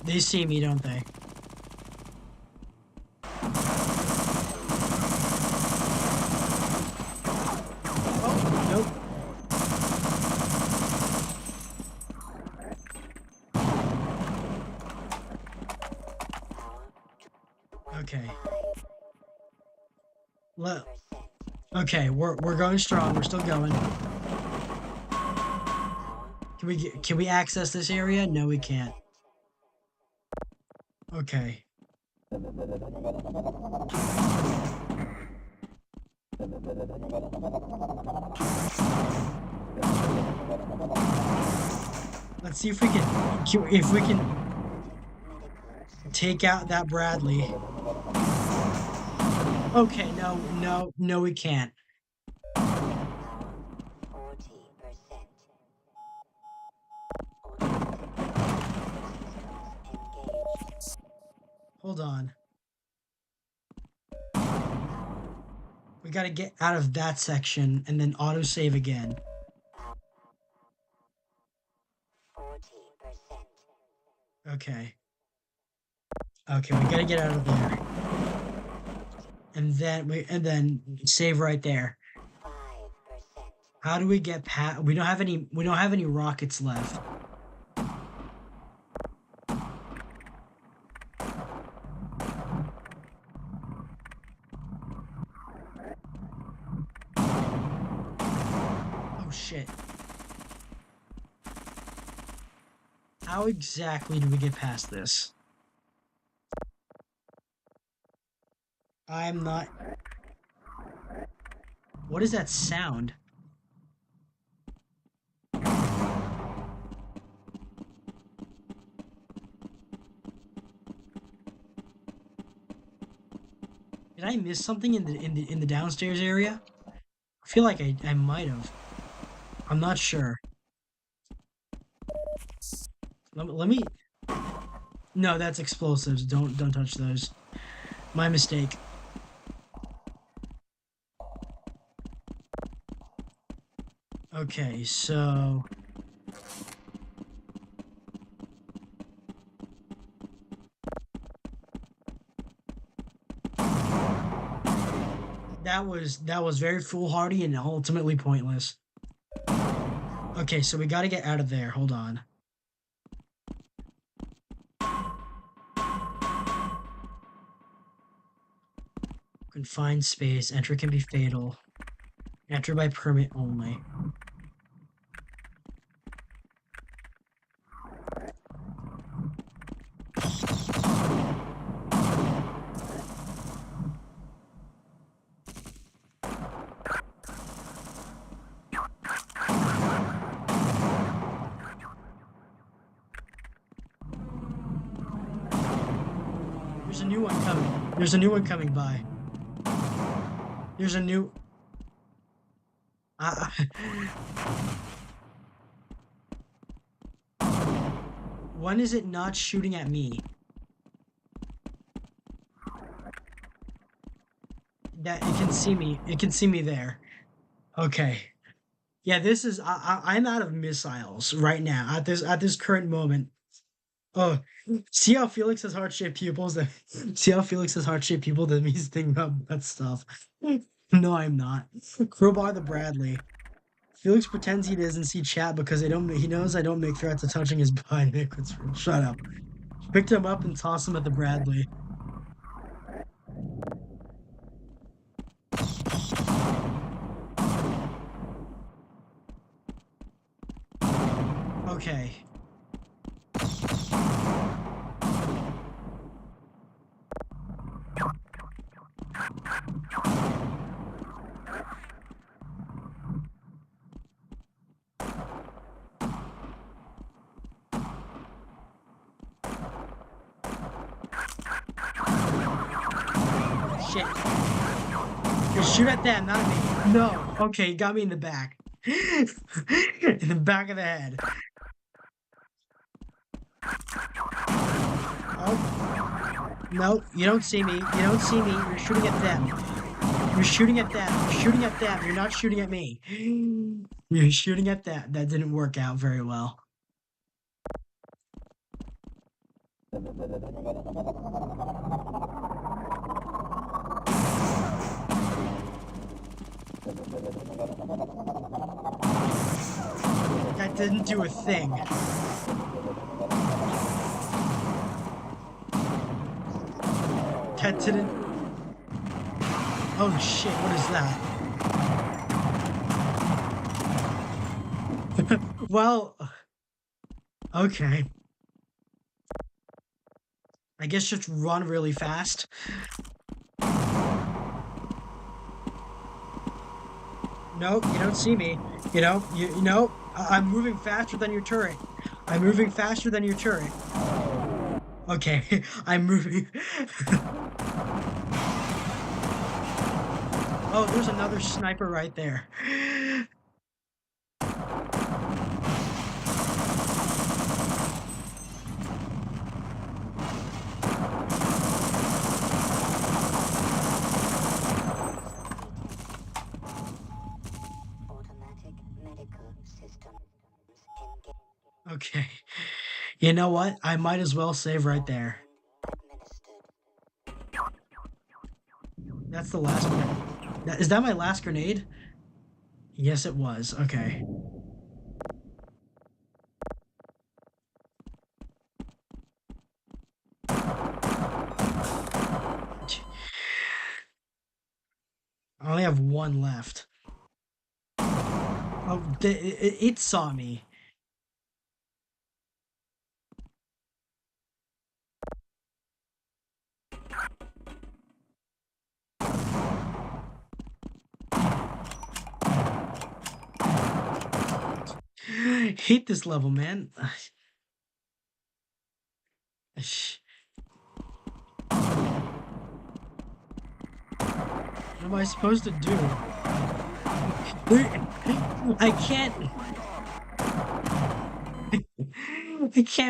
Speaker 1: They see me, don't they? Oh, nope. Okay. Okay, we're going strong. We're still going. Can we access this area? No, we can't. Okay. Let's see if we can take out that Bradley. Okay, no, we can't. Hold on. We gotta get out of that section and then autosave again. 40%. Okay. Okay, we gotta get out of there. And then save right there. 5%. How do we get past? We don't have any rockets left. Oh shit. How exactly do we get past this? I'm not... What is that sound? Did I miss something in the downstairs area? I feel like I might have. I'm not sure. Let me... No, that's explosives. Don't touch those. My mistake. Okay, so... That was very foolhardy and ultimately pointless. Okay, so we gotta get out of there. Hold on. Confined space. Enter can be fatal. Enter by permit only. There's a new one coming. There's a new one coming by. There's a new... When is it not shooting at me? That it can see me. It can see me there. Okay. Yeah, this is... I'm out of missiles right now at this current moment. Oh, see how Felix has heart-shaped pupils? See how Felix has heart-shaped pupils? That means thinking about that stuff. No, I'm not. Crowbar the Bradley. Felix pretends he doesn't see chat because he knows I don't make threats of touching his butt. Shut up. Picked him up and tossed him at the Bradley. Okay. Shit. Just shoot at them, not at me. No. Okay, he got me in the back. In the back of the head. Oh. No, you don't see me. You don't see me. You're shooting at them. You're shooting at them. You're shooting at them. You're not shooting at me. You're shooting at that. That didn't work out very well. That didn't do a thing. That didn't... Oh shit, what is that? Well... Okay. I guess just run really fast. Nope, you don't see me. You know, I'm moving faster than your turret. I'm moving faster than your turret. Okay, I'm moving. Oh, there's another sniper right there. Okay. You know what? I might as well save right there. That's the last one. Is that my last grenade? Yes, it was. Okay. I only have one left. Oh, it saw me. I hate this level, man. What am I supposed to do? I can't.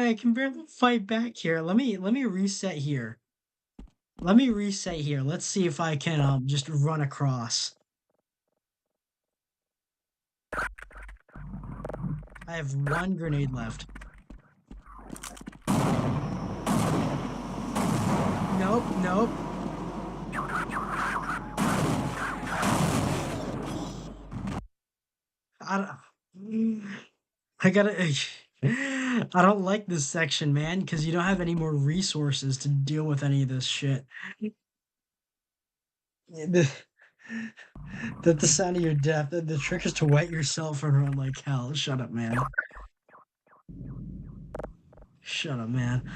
Speaker 1: I can barely fight back here. Let me reset here. Let me reset here. Let's see if I can just run across. I have one grenade left. Nope, nope. I don't like this section, man, because you don't have any more resources to deal with any of this shit. That's the sound of your death. The trick is to wet yourself and run like hell. Shut up, man. Shut up, man.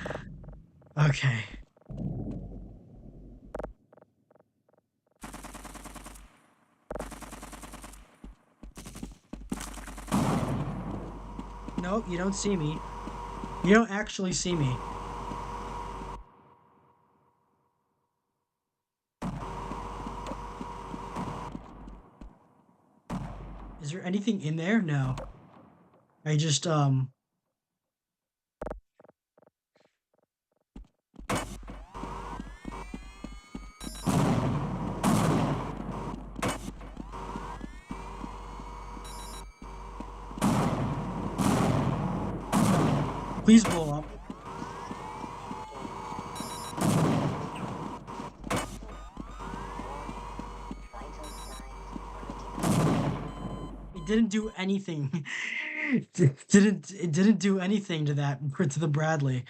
Speaker 1: Okay. Nope, you don't see me. You don't actually see me. Is there anything in there? No. I just, Please blow up. It didn't do anything. It didn't do anything to the Bradley.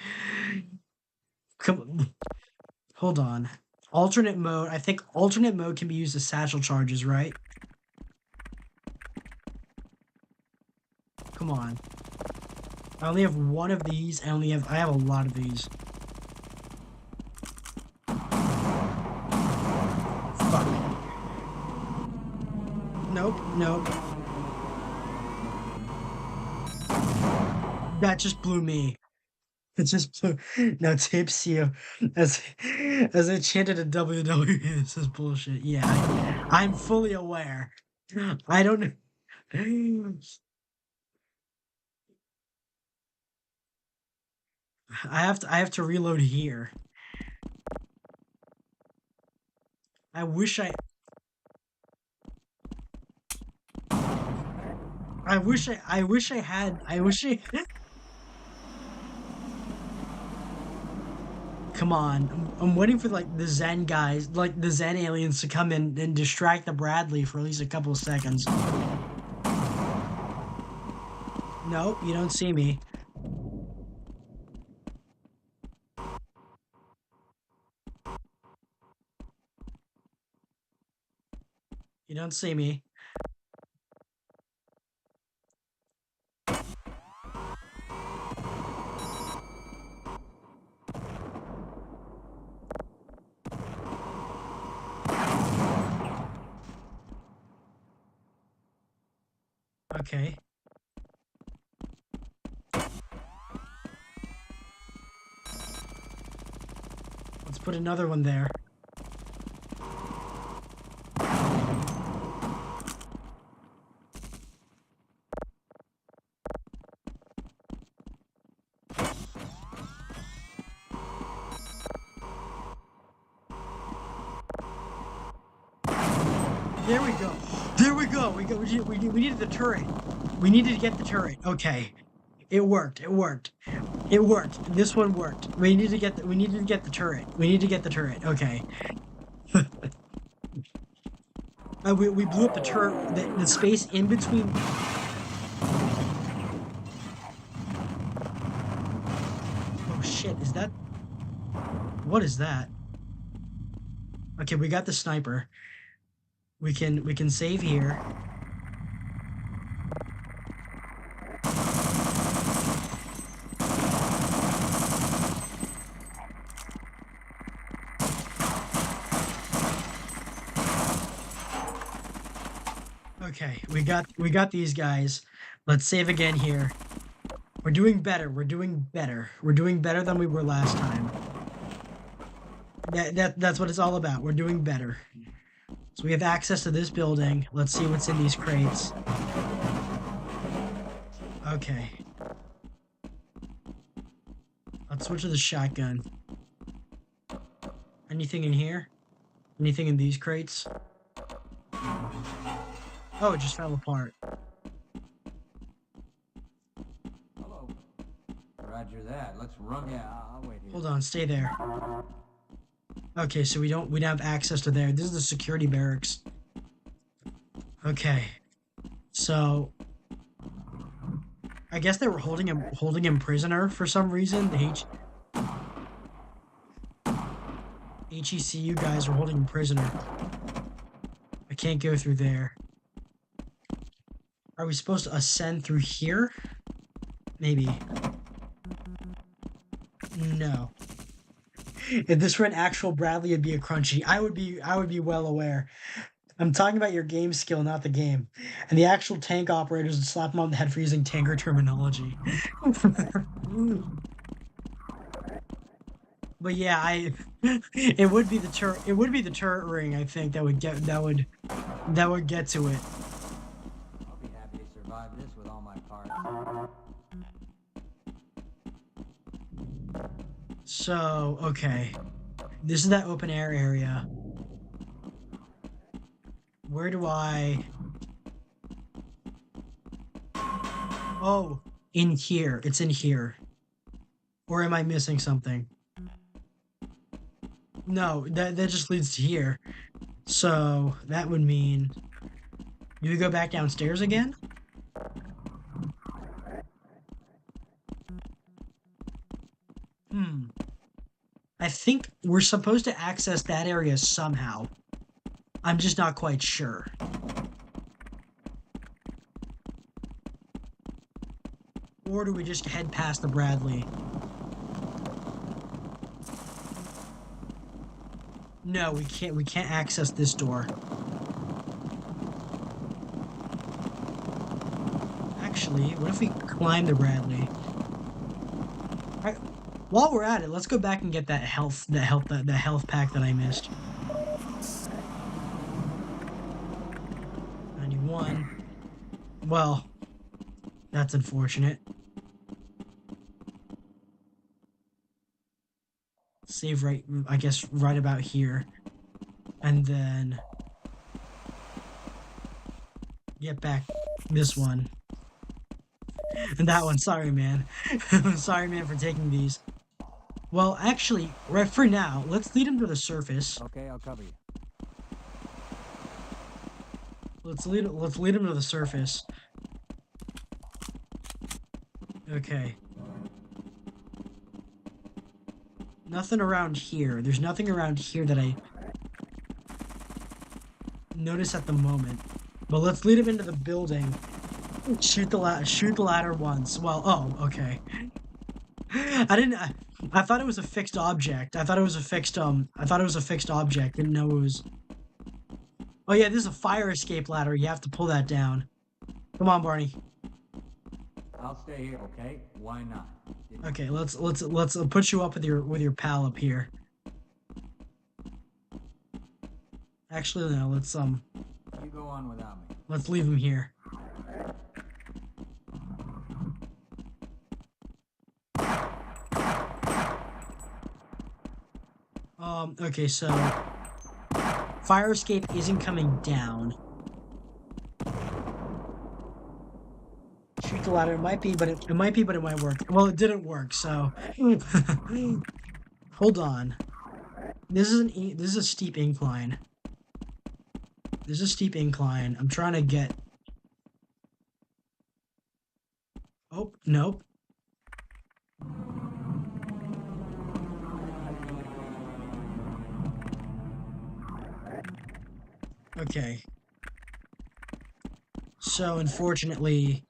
Speaker 1: Come, hold on. Alternate mode. I think alternate mode can be used as satchel charges, right? Come on. I only have one of these. I have a lot of these. Fuck. Nope, nope. That just blew me. It just blew. No, Tipsy. As I chanted a WWE, this is bullshit. Yeah, I'm fully aware. I don't. I have to reload here. I wish I Come on. I'm waiting for like the Zen guys, like the Zen aliens to come in and distract the Bradley for at least a couple of seconds. Nope, you don't see me. You don't see me. Okay. Let's put another one there. There we go. There we go. We needed the turret. We needed to get the turret. Okay. It worked. It worked. It worked. This one worked. We needed to get the turret. We need to get the turret. Okay. We blew up the turret, the space in between. Oh shit, is that? What is that? Okay, we got the sniper. We can save here. Okay, we got these guys. Let's save again here. We're doing better. We're doing better. We're doing better than we were last time. That's what it's all about. We're doing better. So we have access to this building. Let's see what's in these crates. Okay. Let's switch to the shotgun. Anything in here? Anything in these crates? Oh, it just fell apart.
Speaker 3: Hello. Roger that. Let's run. Yeah, I'll wait here.
Speaker 1: Hold on, stay there. Okay, so we don't have access to there. This is the security barracks. Okay. So I guess they were holding him prisoner for some reason. The HECU guys were holding him prisoner. I can't go through there. Are we supposed to ascend through here? Maybe. No. If this were an actual Bradley, it'd be a crunchy. I would be well aware. I'm talking about your game skill, not the game. And the actual tank operators would slap him on the head for using tanker terminology. But yeah, it would be the turret ring, I think, that would get to it.
Speaker 3: I'll be happy to survive this with all my parts.
Speaker 1: So, okay. This is that open air area. Where do I... Oh, in here. It's in here. Or am I missing something? No, that just leads to here. So, that would mean... Do we go back downstairs again? I think we're supposed to access that area somehow. I'm just not quite sure. Or do we just head past the Bradley? No, we can't access this door. Actually, what if we climb the Bradley? Alright, while we're at it, let's go back and get that health pack that I missed. 91. Well, that's unfortunate. Save right, I guess, right about here. And then get back this one. And that one, sorry man. Sorry man for taking these. Well, actually, right for now, let's lead him to the surface.
Speaker 3: Okay, I'll cover you.
Speaker 1: Let's lead him to the surface. Okay. Nothing around here. There's nothing around here that I notice at the moment. But let's lead him into the building. Shoot the ladder once. Well, oh, okay. I thought it was a fixed object. I thought it was a fixed object. Didn't know it was. Oh yeah, this is a fire escape ladder. You have to pull that down. Come on, Barney.
Speaker 3: I'll stay here, okay? Why not?
Speaker 1: Okay, let's put you up with your pal up here. Actually, no.
Speaker 3: You go on without me.
Speaker 1: Let's leave him here. Okay, so fire escape isn't coming down. Shoot the ladder. It might be, but it might work. Well, it didn't work, so hold on. This is a steep incline. This is a steep incline. I'm trying to get. Oh, nope. Okay. So, unfortunately...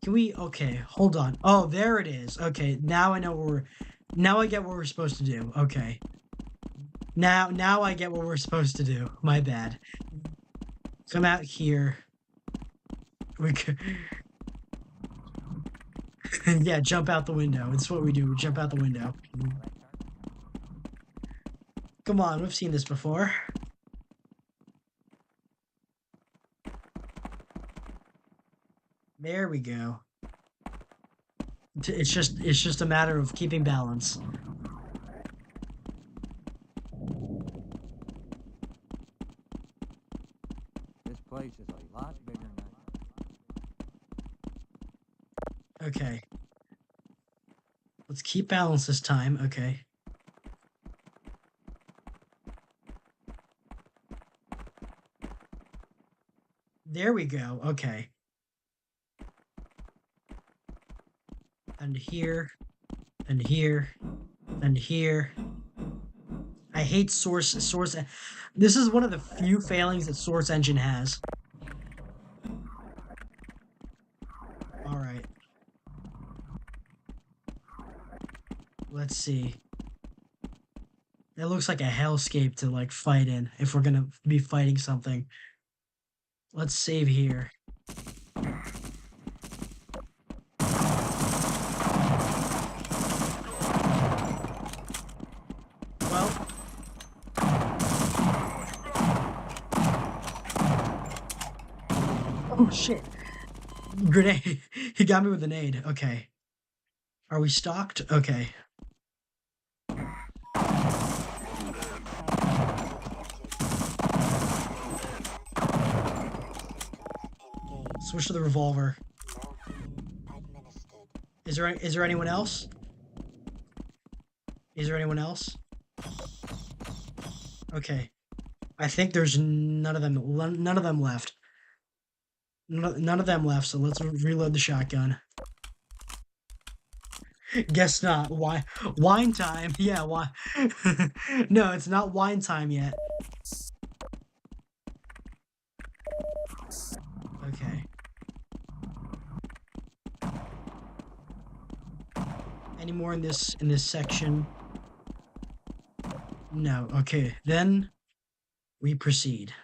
Speaker 1: Can we... Okay, hold on. Oh, there it is. Okay, now I know what we're... Now I get what we're supposed to do. Okay. Now I get what we're supposed to do. My bad. Come out here. We could... Yeah, jump out the window. It's what we do. We jump out the window. Come on, we've seen this before. There we go. It's just a matter of keeping balance.
Speaker 3: This place is a lot bigger than
Speaker 1: Okay. Let's keep balance this time. Okay. There we go. Okay. And here. And here. And here. I hate Source. This is one of the few failings that Source Engine has. Alright. Let's see. It looks like a hellscape to, like, fight in, if we're gonna be fighting something. Let's save here. Well. Oh, shit. Grenade. He got me with a nade. Okay. Are we stocked? Okay. Switch to the revolver. Is there anyone else? Is there anyone else? Okay. I think there's none of them left. None of them left, so let's reload the shotgun. Guess not. Why? Wine time. Yeah, why? No, it's not wine time yet. Okay. Any more in this section? No. Okay. Then we proceed.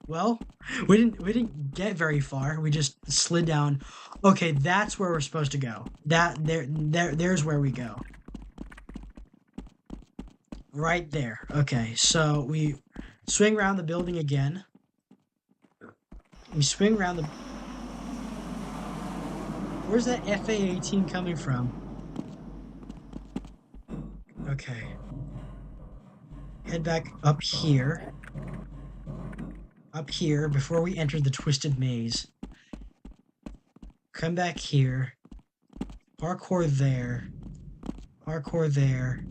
Speaker 1: Well, we didn't get very far. We just slid down. Okay, that's where we're supposed to go. There's where we go. Right there. Okay, so we swing around the building again. We swing around the. Where's that FA-18 coming from? Okay. Head back up here. Up here before we enter the twisted maze. Come back here. Parkour there. Parkour there.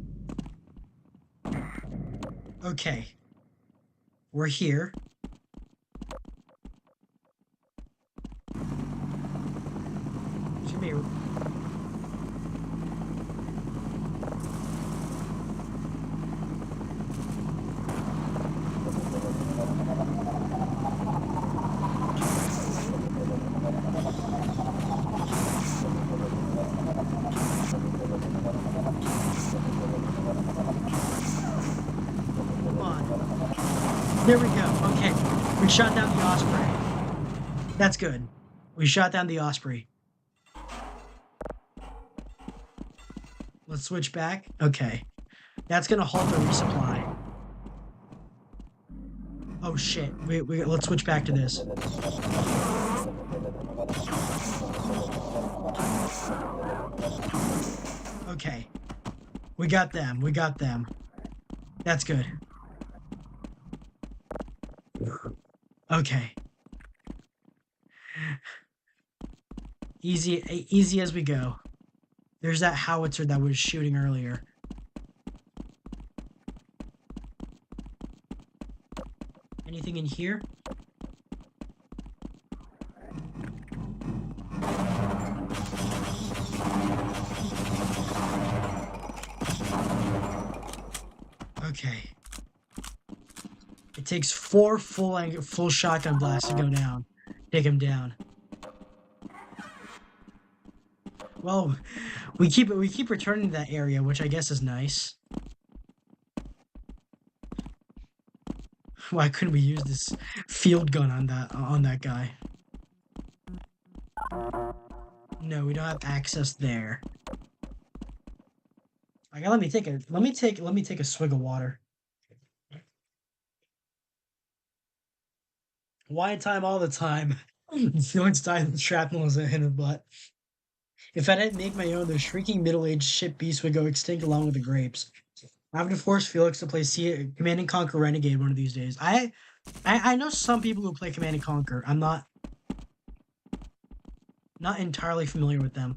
Speaker 1: Okay. We're here. Should be. Come on. There we go. Okay. We shot down the Osprey. That's good. We shot down the Osprey. Let's switch back. Okay. That's gonna halt the resupply. Oh shit. Let's switch back to this. Okay. We got them. We got them. That's good. Okay. Easy as we go. There's that howitzer that was shooting earlier. Anything in here? Okay. It takes 4 full shotgun blasts to go down. Take him down. Well, we keep returning to that area, which I guess is nice. Why couldn't we use this field gun on that guy? No, we don't have access there. Okay, let me take a swig of water. Wine time all the time. Felix died with shrapnel in his butt. If I didn't make my own, the shrieking middle-aged ship beast would go extinct along with the grapes. I have to force Felix to play Command and Conquer Renegade one of these days. I know some people who play Command and Conquer. I'm not entirely familiar with them.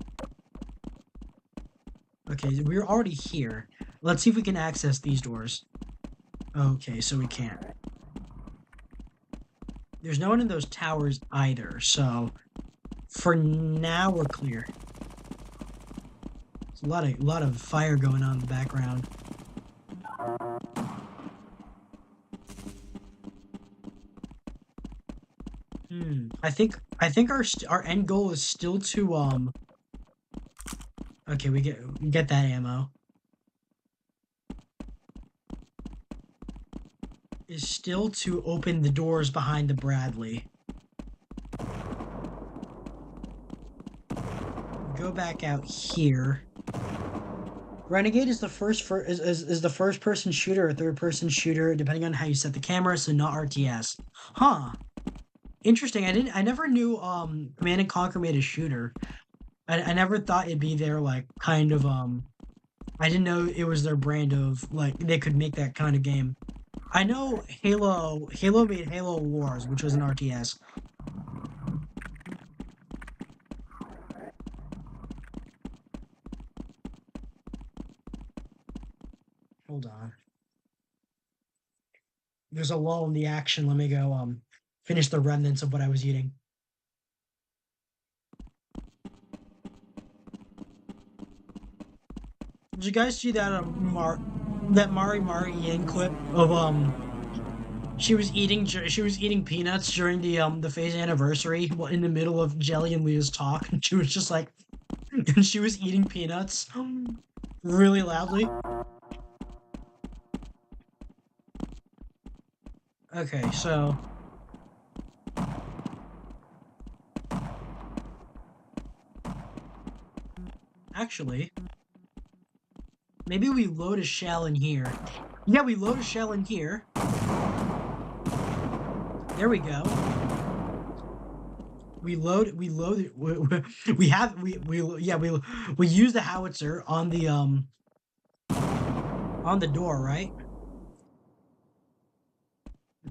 Speaker 1: Okay, we're already here. Let's see if we can access these doors. Okay, so we can't. There's no one in those towers either, so for now we're clear. There's a lot of fire going on in the background. I think our end goal is still to okay, we get that ammo. Is still to open the doors behind the Bradley. Go back out here. Renegade is the is the first person shooter or third person shooter, depending on how you set the camera, so not RTS. Huh. Interesting. I never knew Command and Conquer made a shooter. I never thought it'd be their like kind of I didn't know it was their brand of like they could make that kind of game. I know Halo made Halo Wars, which was an RTS. Hold on. there's a lull in the action. Let me go finish the remnants of what I was eating. Did you guys see that that Mari Mari Yin clip of she was eating peanuts during the phase anniversary in the middle of Jelly and Leah's talk, and she was just like, and she was eating peanuts really loudly. Okay, so actually, maybe we load a shell in here. Yeah, we load a shell in here. There we go. We load it. We use the howitzer on the door, right?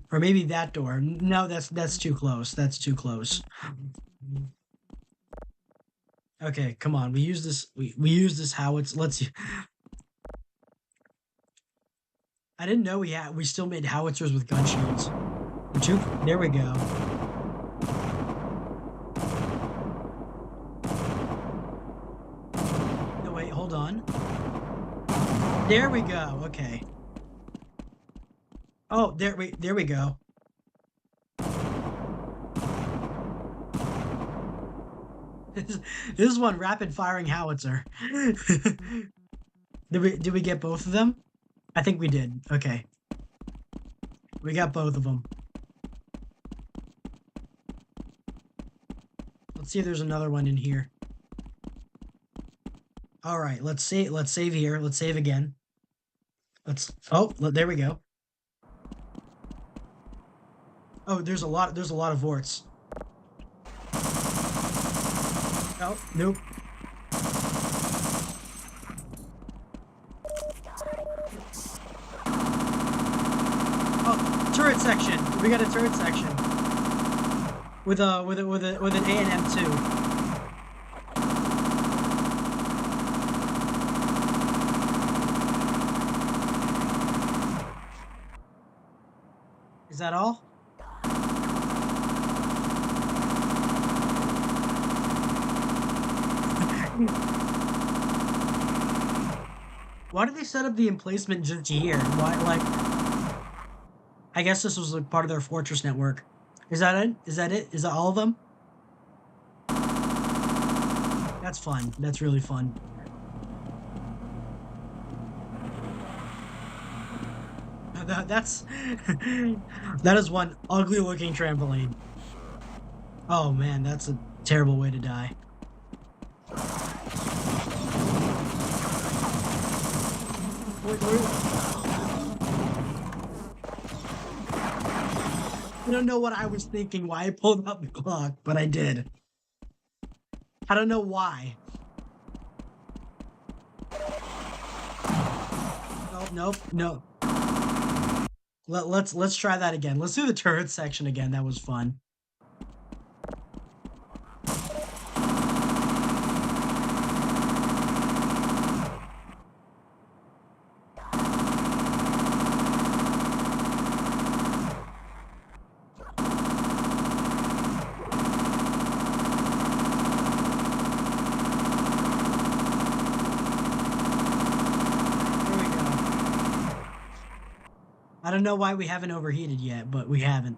Speaker 1: Or maybe that door. No, that's too close. That's too close. Okay, come on. We use this. We use this howitzer. I didn't know we still made howitzers with gun shields. There we go. No, wait, hold on. There we go. Okay. Oh, there we go. This is one rapid firing howitzer. Did we get both of them? I think we did. Okay. We got both of them. Let's see if there's another one in here. All right, let's save here. Let's save again. There we go. Oh, there's a lot of vorts. Oh, nope. Oh, turret section. We got a turret section. With an A&M2. Is that all? Why did they set up the emplacement just here? Why, like... I guess this was like part of their fortress network. Is that it? Is that it? Is that all of them? That's fun. That's really fun. That is one ugly looking trampoline. Oh man, that's a terrible way to die. I don't know what I was thinking, why I pulled up the clock, but I did. I don't know why. Nope. Let's try that again. Let's do the turret section again. That was fun. I don't know why we haven't overheated yet, but we haven't.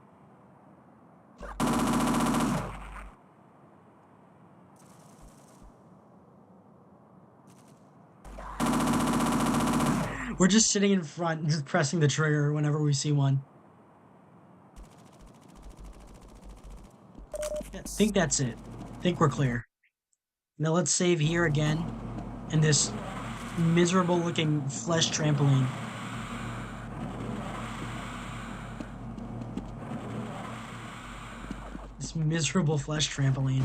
Speaker 1: We're just sitting in front and just pressing the trigger whenever we see one. I think that's it. I think we're clear. Now let's save here again in this miserable looking flesh trampoline. This miserable flesh trampoline.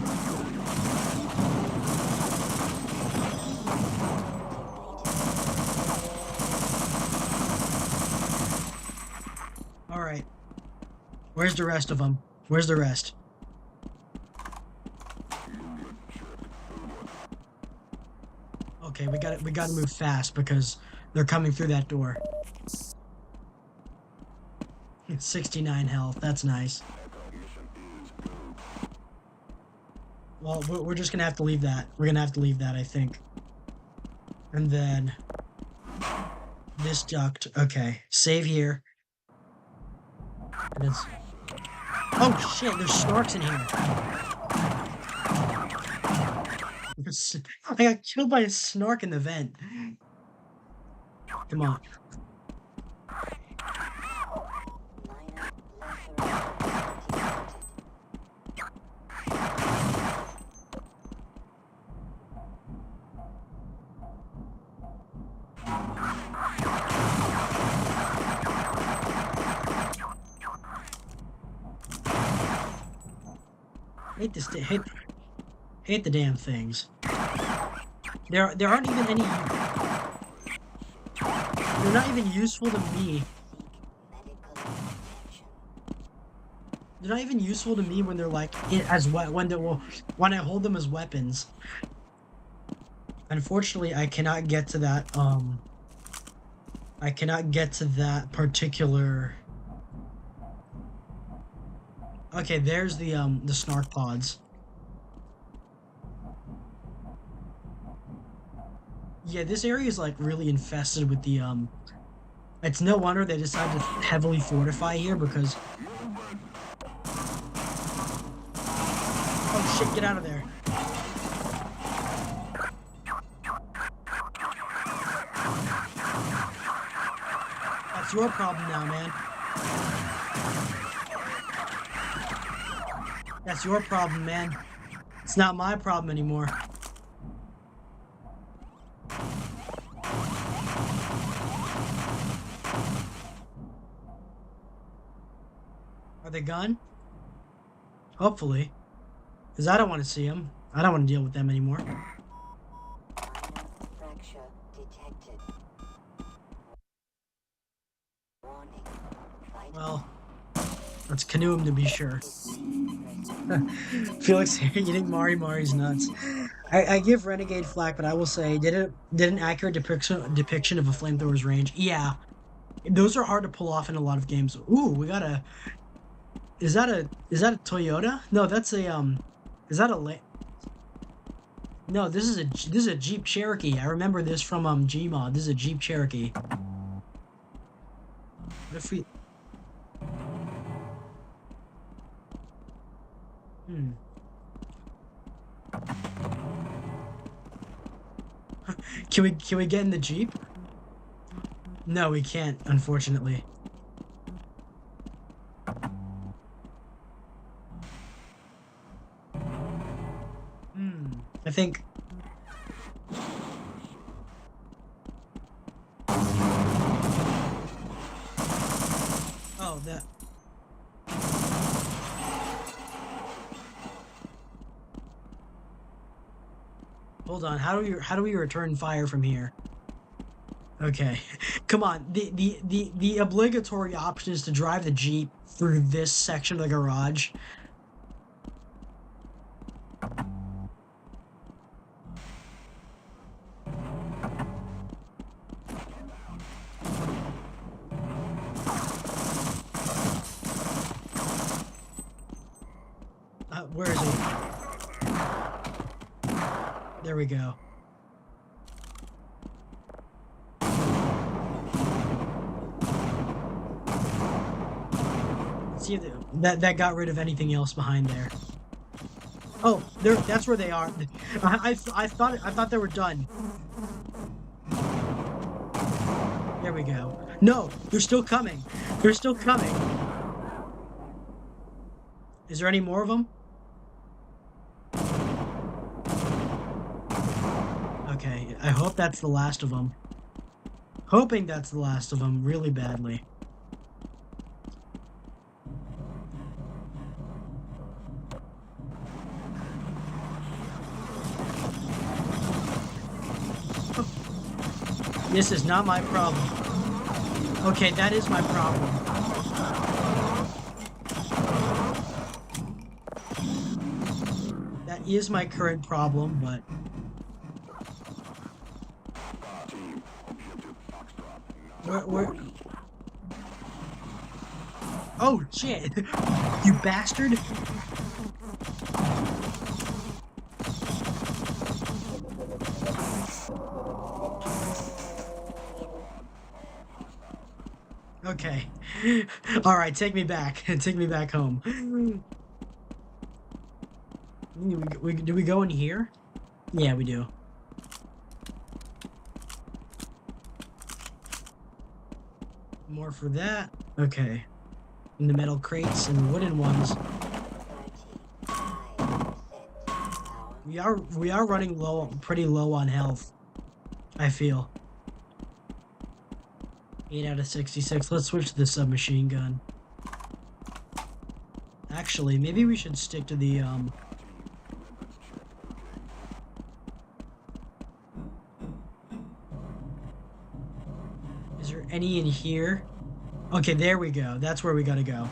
Speaker 1: All right. Where's the rest of them? Where's the rest? Okay, we got to move fast because they're coming through that door. 69 health. That's nice. Well, we're just gonna have to leave that. We're gonna have to leave that, I think. And then this duct. Okay, save here. And it's... Oh shit! There's snorks in here. I got killed by a snark in the vent. Come on. Hate the damn things. There aren't even any. They're not even useful to me. They're not even useful to me when they're like when I hold them as weapons. Unfortunately, I cannot get to that. I cannot get to that particular. Okay, there's the snark pods. Yeah, this area is like really infested with the It's no wonder they decided to heavily fortify here because. Oh shit! Get out of there. That's your problem now, man. That's your problem, man. It's not my problem anymore. Are they gone? Hopefully. Because I don't want to see them. I don't want to deal with them anymore.
Speaker 4: Fracture detected. Warning.
Speaker 1: Well, let's canoe him to be sure. Felix eating Mari's nuts. I give Renegade flack, but I will say, did an accurate depiction of a flamethrower's range? Yeah. Those are hard to pull off in a lot of games. Ooh, we got a... Is that a Toyota? No, that's a is that a No, this is a Jeep Cherokee. I remember this from Gmod. This is a Jeep Cherokee. What if we Can we get in the Jeep? No, we can't, unfortunately. I think. Oh, that. Hold on. How do we return fire from here? Okay, come on. The obligatory option is to drive the Jeep through this section of the garage. Where is he? There we go. See if that got rid of anything else behind there. Oh, that's where they are. I thought they were done. There we go. No, they're still coming. They're still coming. Is there any more of them? Okay, I hope that's the last of them. Hoping that's the last of them really badly. This is not my problem. Okay, that is my problem. That is my current problem, but... Oh, shit. You bastard. Okay. Alright, take me back. Take me back home. Do we go in here? Yeah, we do. More for that. Okay. In the metal crates and wooden ones.
Speaker 4: 35% power.
Speaker 1: We are running pretty low on health. I feel. 8 out of 66. Let's switch to the submachine gun. Actually, maybe we should stick to the Is there any in here? Okay, there we go. That's where we gotta go.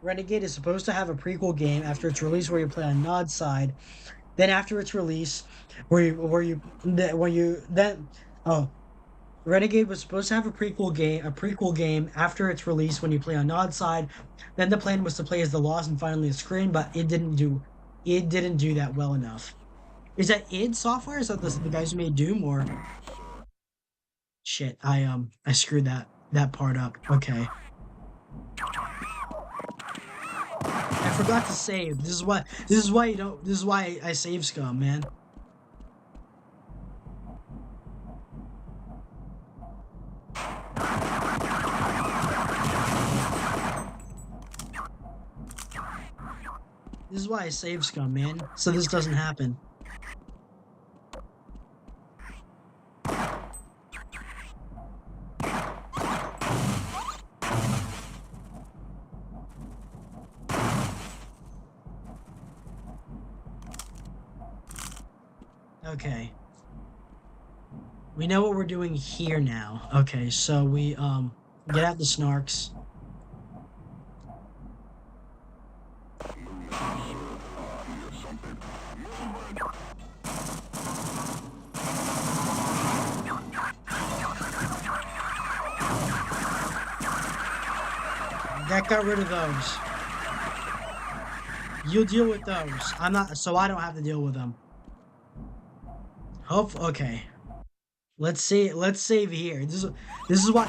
Speaker 1: Renegade is supposed to have a prequel game after its release where you play on Nod's side. Then after its release, Renegade was supposed to have a prequel game after its release when you play on Nod's side. Then the plan was to play as the Lost and finally as Screen, but it didn't do that well enough. Is that id Software? Is that the guys who made Doom or? Shit, I screwed that part up. Okay. I forgot to save. This is why I save scum, man. This is why I save scum, man. So this doesn't happen. Okay. We know what we're doing here now. Okay, so we get out the snarks. That got rid of those. You'll deal with those. I'm not, so I don't have to deal with them. Okay. Let's save here. This is what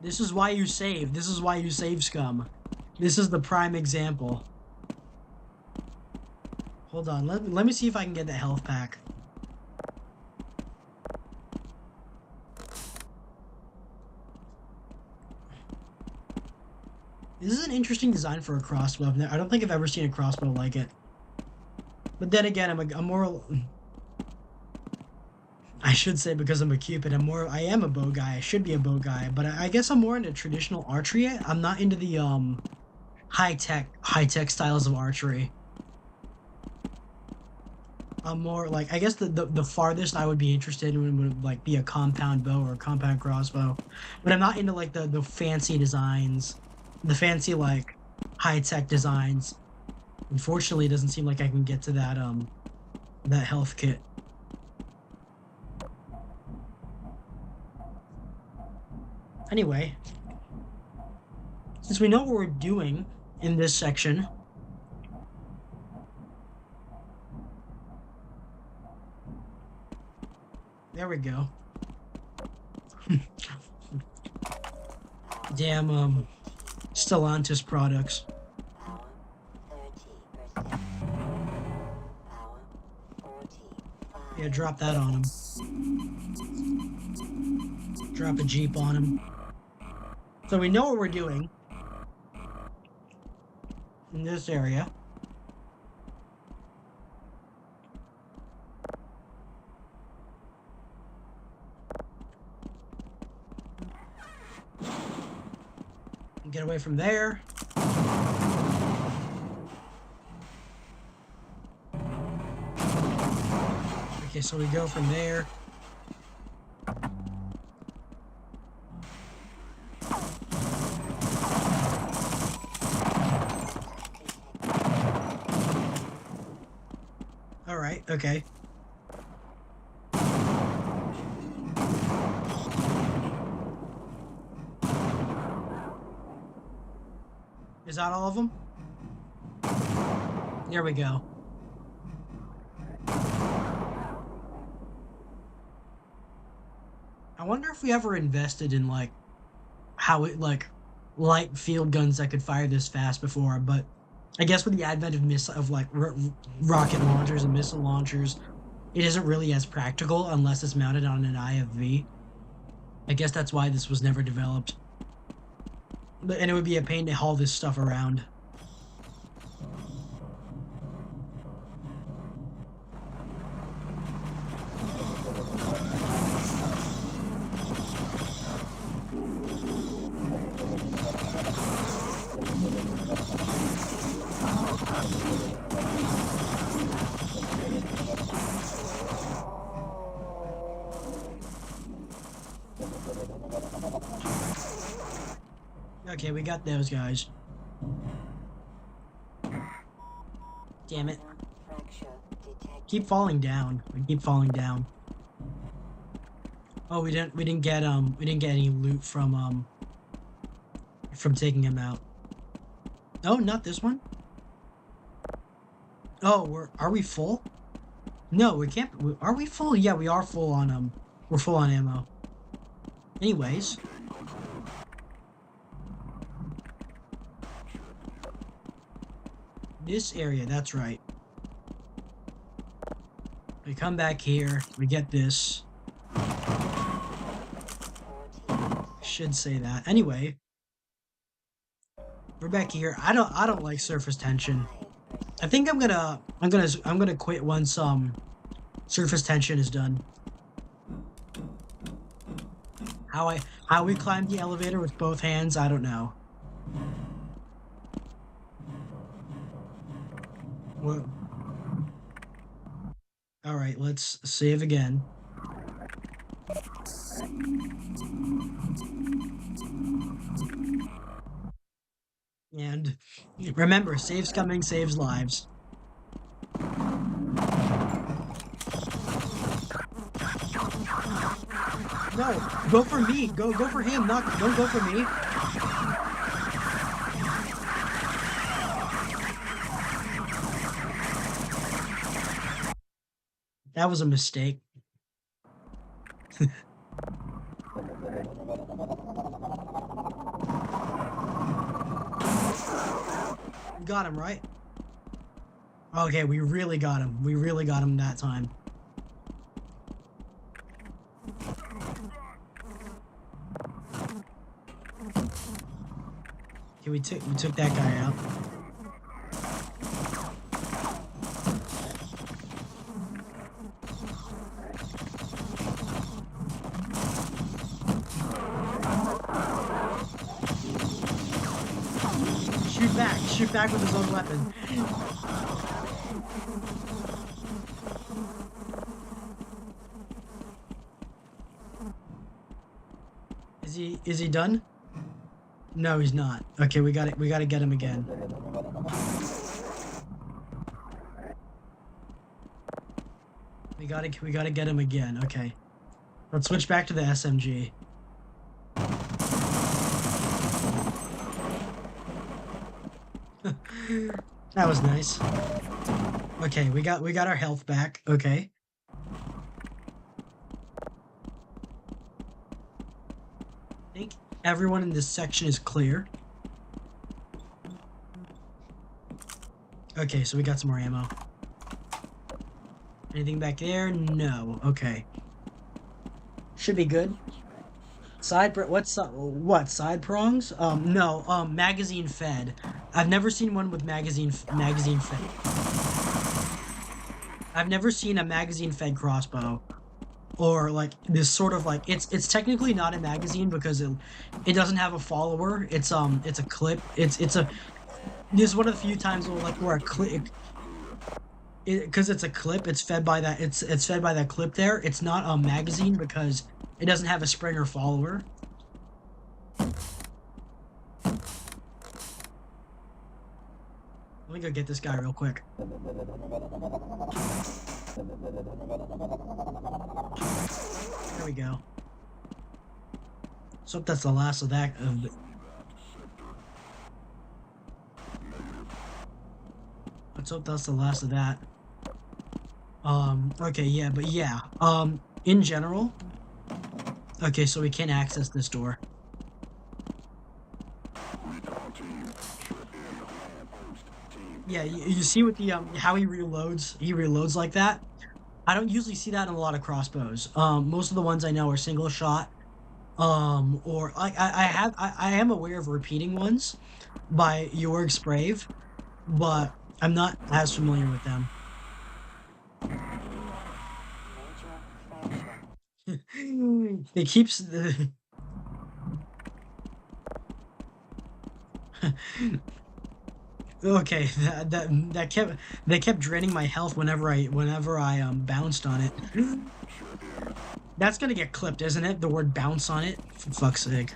Speaker 1: this is why you save. This is why you save scum. This is the prime example. Hold on. Let me see if I can get the health pack. This is an interesting design for a crossbow. I don't think I've ever seen a crossbow like it. But then again, I'm more. I should say because I'm a Cupid, I am a bow guy. I should be a bow guy, but I guess I'm more into traditional archery. I'm not into the high tech styles of archery. I'm more like, I guess the farthest I would be interested in would like be a compound bow or a compound crossbow, but I'm not into like the fancy designs, the fancy like high tech designs. Unfortunately, it doesn't seem like I can get to that health kit. Anyway, since we know what we're doing in this section, there we go. Damn, Stellantis products.
Speaker 4: Power 30%. Power 45.
Speaker 1: Yeah, drop that on him. Drop a Jeep on him. So we know what we're doing in this area. Get away from there. Okay, so we go from there. Alright, okay. Is that all of them? There we go. I wonder if we ever invested in like how it like light field guns that could fire this fast before, but I guess with the advent of rocket launchers and missile launchers, it isn't really as practical unless it's mounted on an IFV. I guess that's why this was never developed. And it would be a pain to haul this stuff around. Okay, we got those guys. Damn it.
Speaker 4: Fracture detected.
Speaker 1: Keep falling down. We keep falling down. Oh, we didn't get any loot from taking him out. Oh, not this one. Oh, are we full? No, we can't. Are we full? Yeah, we are full on we're full on ammo. Anyways. This area, that's right. We come back here, we get this. Should say that. Anyway, we're back here. I don't like surface tension. I think I'm gonna quit once surface tension is done. How we climbed the elevator with both hands, I don't know. Whoa. Alright, let's save again. And remember, saves coming saves lives. No, go for me. Go for him. Don't go for me. That was a mistake. Got him, right? Okay, we really got him. We really got him that time. Okay, we took that guy out. Shoot back with his own weapon. Is he done? No, he's not. Okay, we gotta get him again. We gotta get him again. Okay. Let's switch back to the SMG. That was nice. Okay, we got our health back. Okay. I think everyone in this section is clear. Okay, so we got some more ammo. Anything back there? No. Okay. Should be good. What side prongs? No, magazine fed. I've never seen one with magazine fed. I've never seen a magazine fed crossbow. Or like this sort of like it's technically not a magazine because it doesn't have a follower. It's a clip. This is one of the few times where a clip because it's a clip, it's fed by that it's fed by that clip there. It's not a magazine because it doesn't have a spring or follower. Let me go get this guy real quick. There we go. So that's the last of that. let's hope that's the last of that. Okay, yeah, but yeah. In general. Okay, so we can't access this door. Yeah, you see with the how he reloads like that. I don't usually see that in a lot of crossbows. Most of the ones I know are single shot. Or I am aware of repeating ones by Jorg Sprave, but I'm not as familiar with them.
Speaker 4: Major function.
Speaker 1: It keeps the okay that kept draining my health whenever I bounced on it. That's gonna get clipped, isn't it? The word bounce on it. For fuck's sake.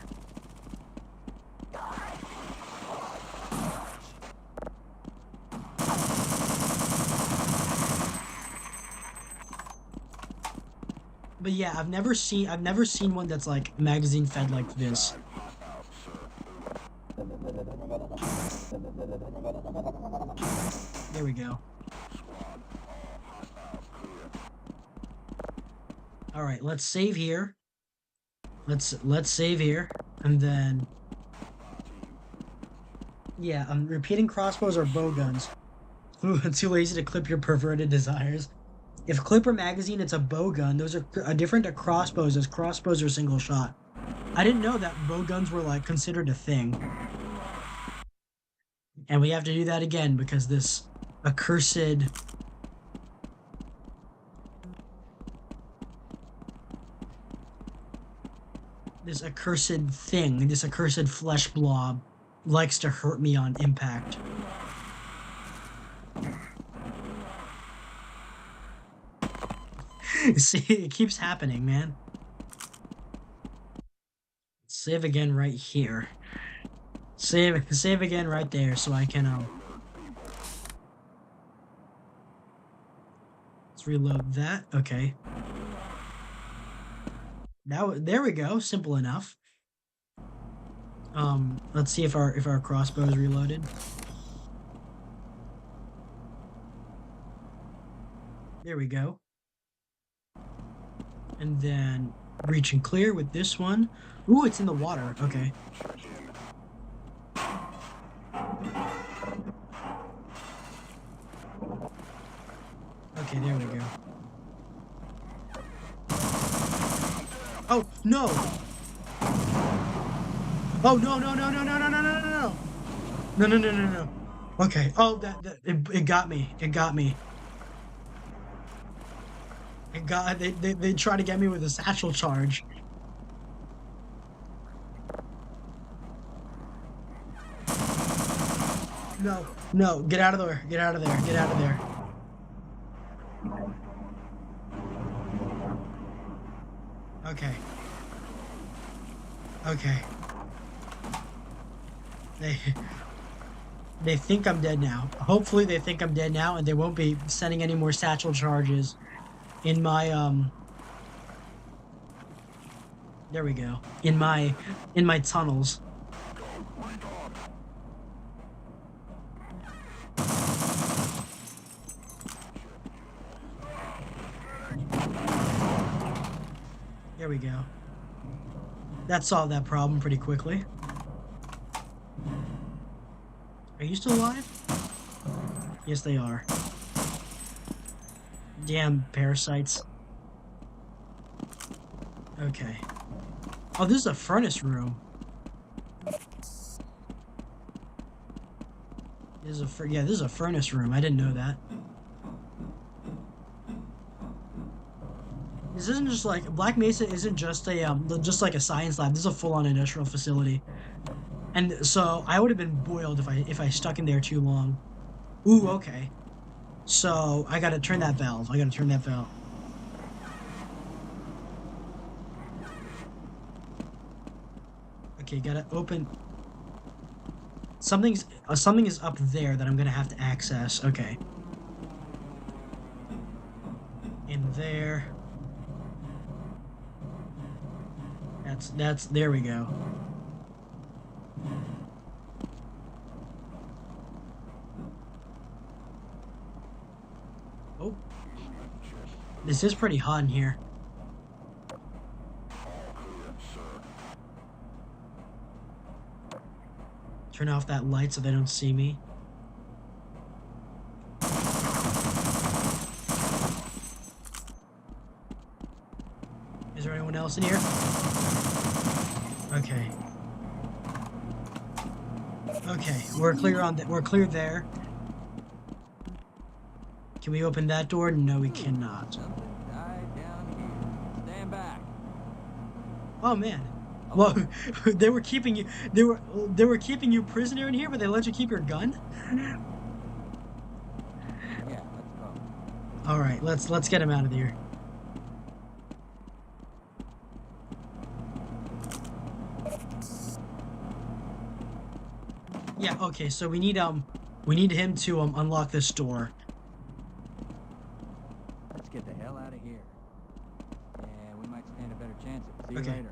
Speaker 1: But yeah, I've never seen one that's like magazine fed like this. There we go. All right, let's save here. Let's save here, and then yeah, repeating crossbows or bow guns. Ooh, too lazy to clip your perverted desires. If Clipper magazine, it's a bow gun. Those are different to crossbows, as crossbows are single shot. I didn't know that bow guns were like considered a thing. And we have to do that again because this accursed thing, this accursed flesh blob likes to hurt me on impact. See, it keeps happening, man. Save again right here. Save again right there so I can let's reload that. Okay. Now there we go, simple enough. Let's see if our crossbow is reloaded. There we go. And then reach and clear with this one. Ooh, it's in the water. Okay. Okay, there we go. Oh, no! Oh, no, no, no, no, no, no, no, no, no, no! No, no, no, no, no. Okay. Oh, it got me. It got me. They try to get me with a satchel charge. No, no, get out of there, get out of there, get out of there. Okay. Okay. They think I'm dead now. Hopefully they think I'm dead now and they won't be sending any more satchel charges in my there we go. In my tunnels. There we go. That solved that problem pretty quickly. Are you still alive? Yes, they are. Damn parasites. Okay. Oh, this is a furnace room. This is a furnace room. I didn't know that. This isn't just like Black Mesa isn't just a just like a science lab. This is a full-on industrial facility. And so I would have been boiled if I stuck in there too long. Ooh, okay. So I gotta turn that valve. I gotta turn that valve. Okay, gotta open. Something is up there that I'm gonna have to access. Okay. In there. That's there we go. This is pretty hot in here. Turn off that light so they don't see me. Is there anyone else in here? Okay. Okay, we're clear on that. We're clear there. Can we open that door? No, we cannot.
Speaker 3: Something died down here. Stand back.
Speaker 1: Oh man. Well, they were keeping you. They were keeping you prisoner in here, but they let you keep your gun.
Speaker 3: Yeah, let's go.
Speaker 1: All right, let's get him out of here. Yeah. Okay. So we need him to unlock this door.
Speaker 3: Let's get the hell out of here. Yeah, we might stand a better chance of it. See you
Speaker 1: Okay.
Speaker 3: later.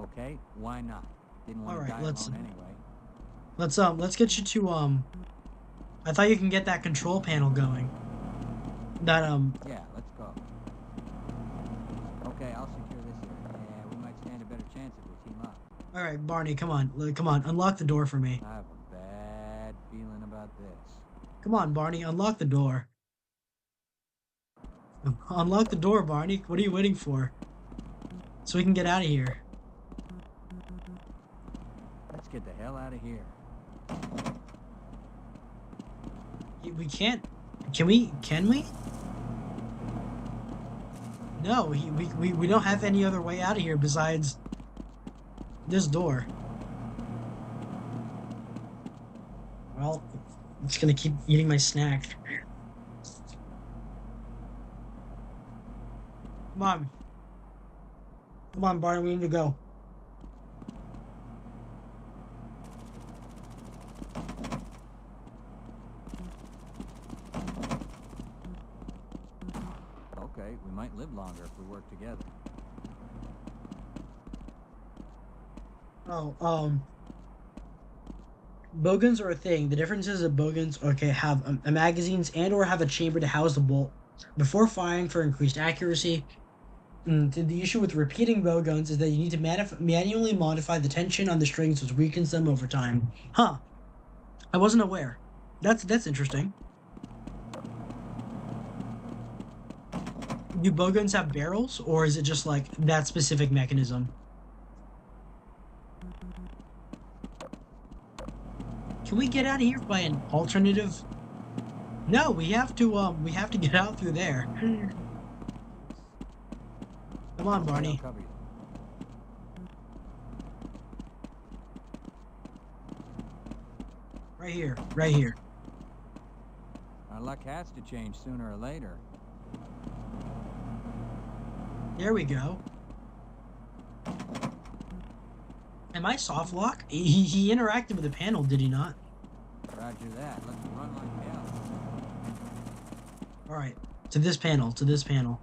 Speaker 3: Okay, why not? Didn't want
Speaker 1: All
Speaker 3: to
Speaker 1: right,
Speaker 3: die
Speaker 1: let's-
Speaker 3: alone anyway.
Speaker 1: Let's get you to I thought you can get that control panel going. That
Speaker 3: Yeah, let's go. Okay, I'll secure this here. Yeah, we might stand a better chance if we team up.
Speaker 1: All right, Barney, come on, unlock the door for me.
Speaker 3: I have a bad feeling about this.
Speaker 1: Come on, Barney, unlock the door. Unlock the door, Barney. What are you waiting for? So we can get out of here.
Speaker 3: Let's get the hell out of here.
Speaker 1: We can't. Can we? Can we? No, we don't have any other way out of here besides this door. Well, I'm just gonna keep eating my snack. Come on. Come on, Barney, we need to go.
Speaker 3: Okay, we might live longer if we work together.
Speaker 1: Oh, bogans are a thing. The difference is that bogans, okay, have magazines and or have a chamber to house the bolt before firing for increased accuracy. The issue with repeating bowguns is that you need to manually modify the tension on the strings, which weakens them over time. Huh. I wasn't aware. That's interesting. Do bowguns have barrels, or is it just like that specific mechanism? Can we get out of here by an alternative? No, we have to get out through there. Come on, Barney.
Speaker 3: I'll cover you.
Speaker 1: Right here, right here.
Speaker 3: Our luck has to change sooner or later.
Speaker 1: There we go. Am I soft lock? He interacted with the panel, did he not?
Speaker 3: Roger that. Let's run like hell.
Speaker 1: All right, to this panel, to this panel.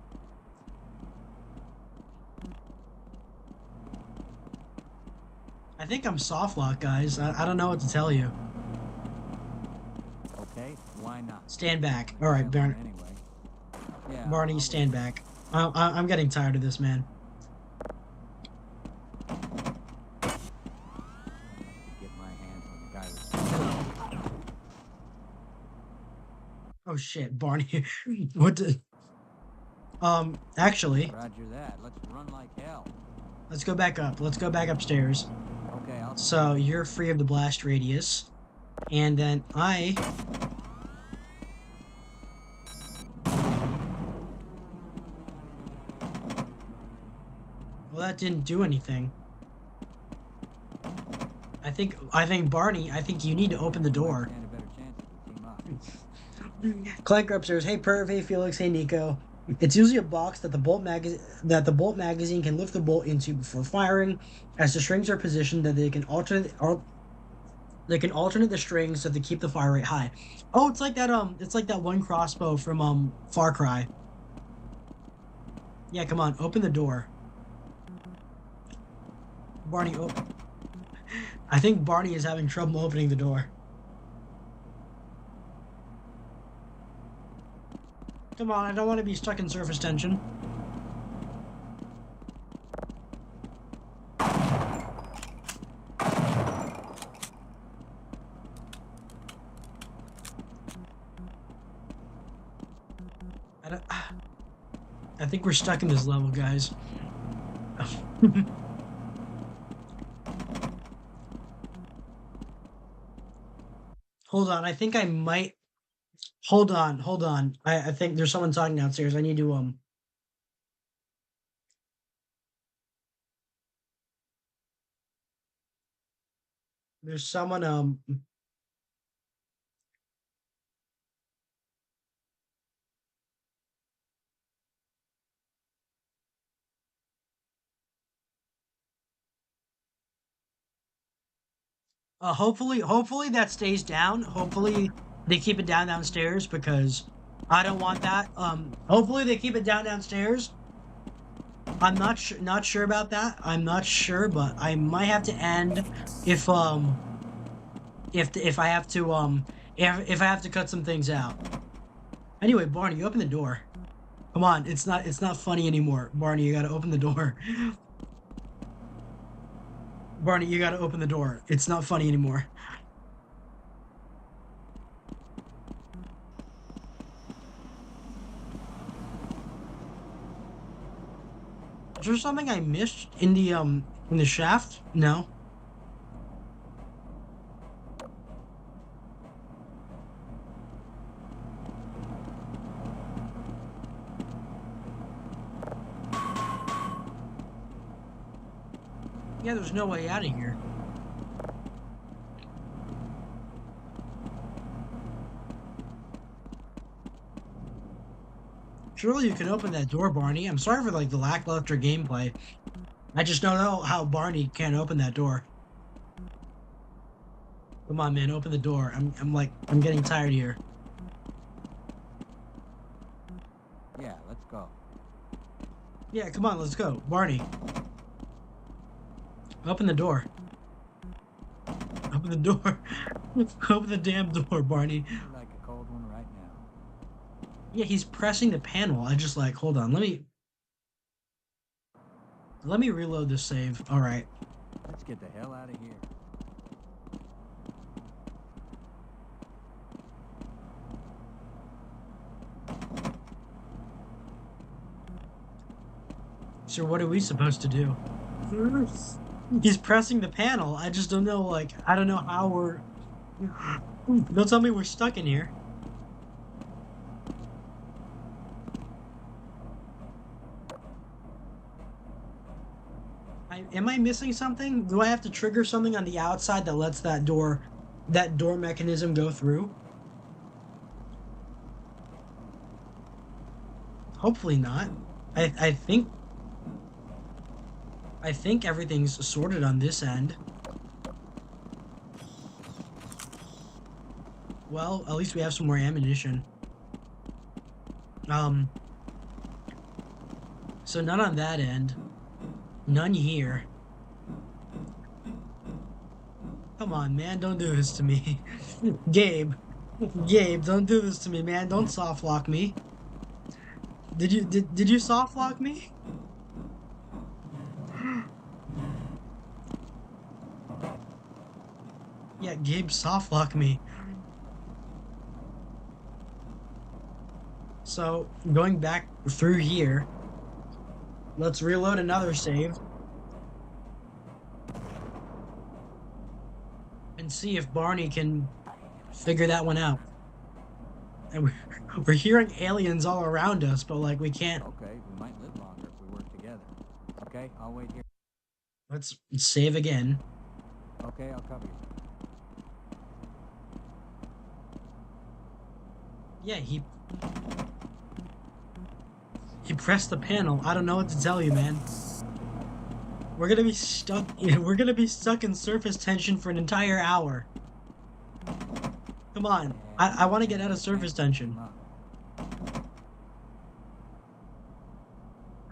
Speaker 1: I think I'm soft lock, guys. I don't know what to tell you.
Speaker 3: Okay, why not?
Speaker 1: Stand back. All right, Barney.
Speaker 3: Anyway. Yeah,
Speaker 1: Barney,
Speaker 3: I'll
Speaker 1: stand back. I'm getting tired of this, man.
Speaker 3: get my hands on the guy with
Speaker 1: Oh shit, Barney. What the? Actually,
Speaker 3: Roger that. Let's run like hell.
Speaker 1: let's go back up. Let's go back upstairs.
Speaker 3: Okay, I'll
Speaker 1: So you're free of the blast radius, and then I. Well, that didn't do anything. I think Barney. I think you need to open the door.
Speaker 3: stand a better chance if we team up.
Speaker 1: Clanker upstairs. Hey Perv, hey Felix, hey Nico. It's usually a box that the bolt magazine can lift the bolt into before firing, as the strings are positioned that they can alternate the strings so they keep the fire rate high. Oh, it's like that one crossbow from Far Cry. Yeah, come on, open the door. Barney, I think Barney is having trouble opening the door. Come on, I don't want to be stuck in surface tension. I think we're stuck in this level, guys. Hold on, I think I might. Hold on, hold on. I think there's someone talking downstairs. I need to. There's someone. Hopefully that stays down. Hopefully they keep it down downstairs because I don't want that. Hopefully they keep it down downstairs. I'm not sure about that. I'm not sure, but I might have to end if if I have to if I have to cut some things out. Anyway, Barney, you open the door. Come on, it's not funny anymore. Barney, you gotta open the door. Barney, you gotta open the door. It's not funny anymore. Is there something I missed in the shaft? No. Yeah, there's no way out of here. Surely you can open that door, Barney. I'm sorry for like the lackluster gameplay. I just don't know how Barney can't open that door. Come on, man, open the door. I'm getting tired here.
Speaker 3: Yeah, let's go.
Speaker 1: Yeah, come on, let's go. Barney. Open the door. Open the door. Open the damn door, Barney.
Speaker 3: I'd like a cold one right now.
Speaker 1: Yeah, he's pressing the panel. I just like, hold on, let me reload this save. Alright.
Speaker 3: Let's get the hell out of here.
Speaker 1: So what are we supposed to do? He's pressing the panel. I just don't know, like, I don't know how we're... Don't tell me we're stuck in here. Am I missing something? Do I have to trigger something on the outside that lets that door mechanism go through? Hopefully not. I think everything's sorted on this end. Well, at least we have some more ammunition. So none on that end. None here. Come on, man, don't do this to me. Gabe. Gabe, don't do this to me, man. Don't soft lock me. Did you soft lock me? Yeah, Gabe soft lock me. So, going back through here, let's reload another save. And see if Barney can figure that one out. And we're hearing aliens all around us, but like we can't.
Speaker 3: Okay, we might live longer if we work together. Okay, I'll wait here.
Speaker 1: Let's save again.
Speaker 3: Okay, I'll cover you.
Speaker 1: Yeah, he pressed the panel. I don't know what to tell you, man. We're gonna be stuck. We're gonna be stuck in surface tension for an entire hour. Come on, I want to get out of surface tension. I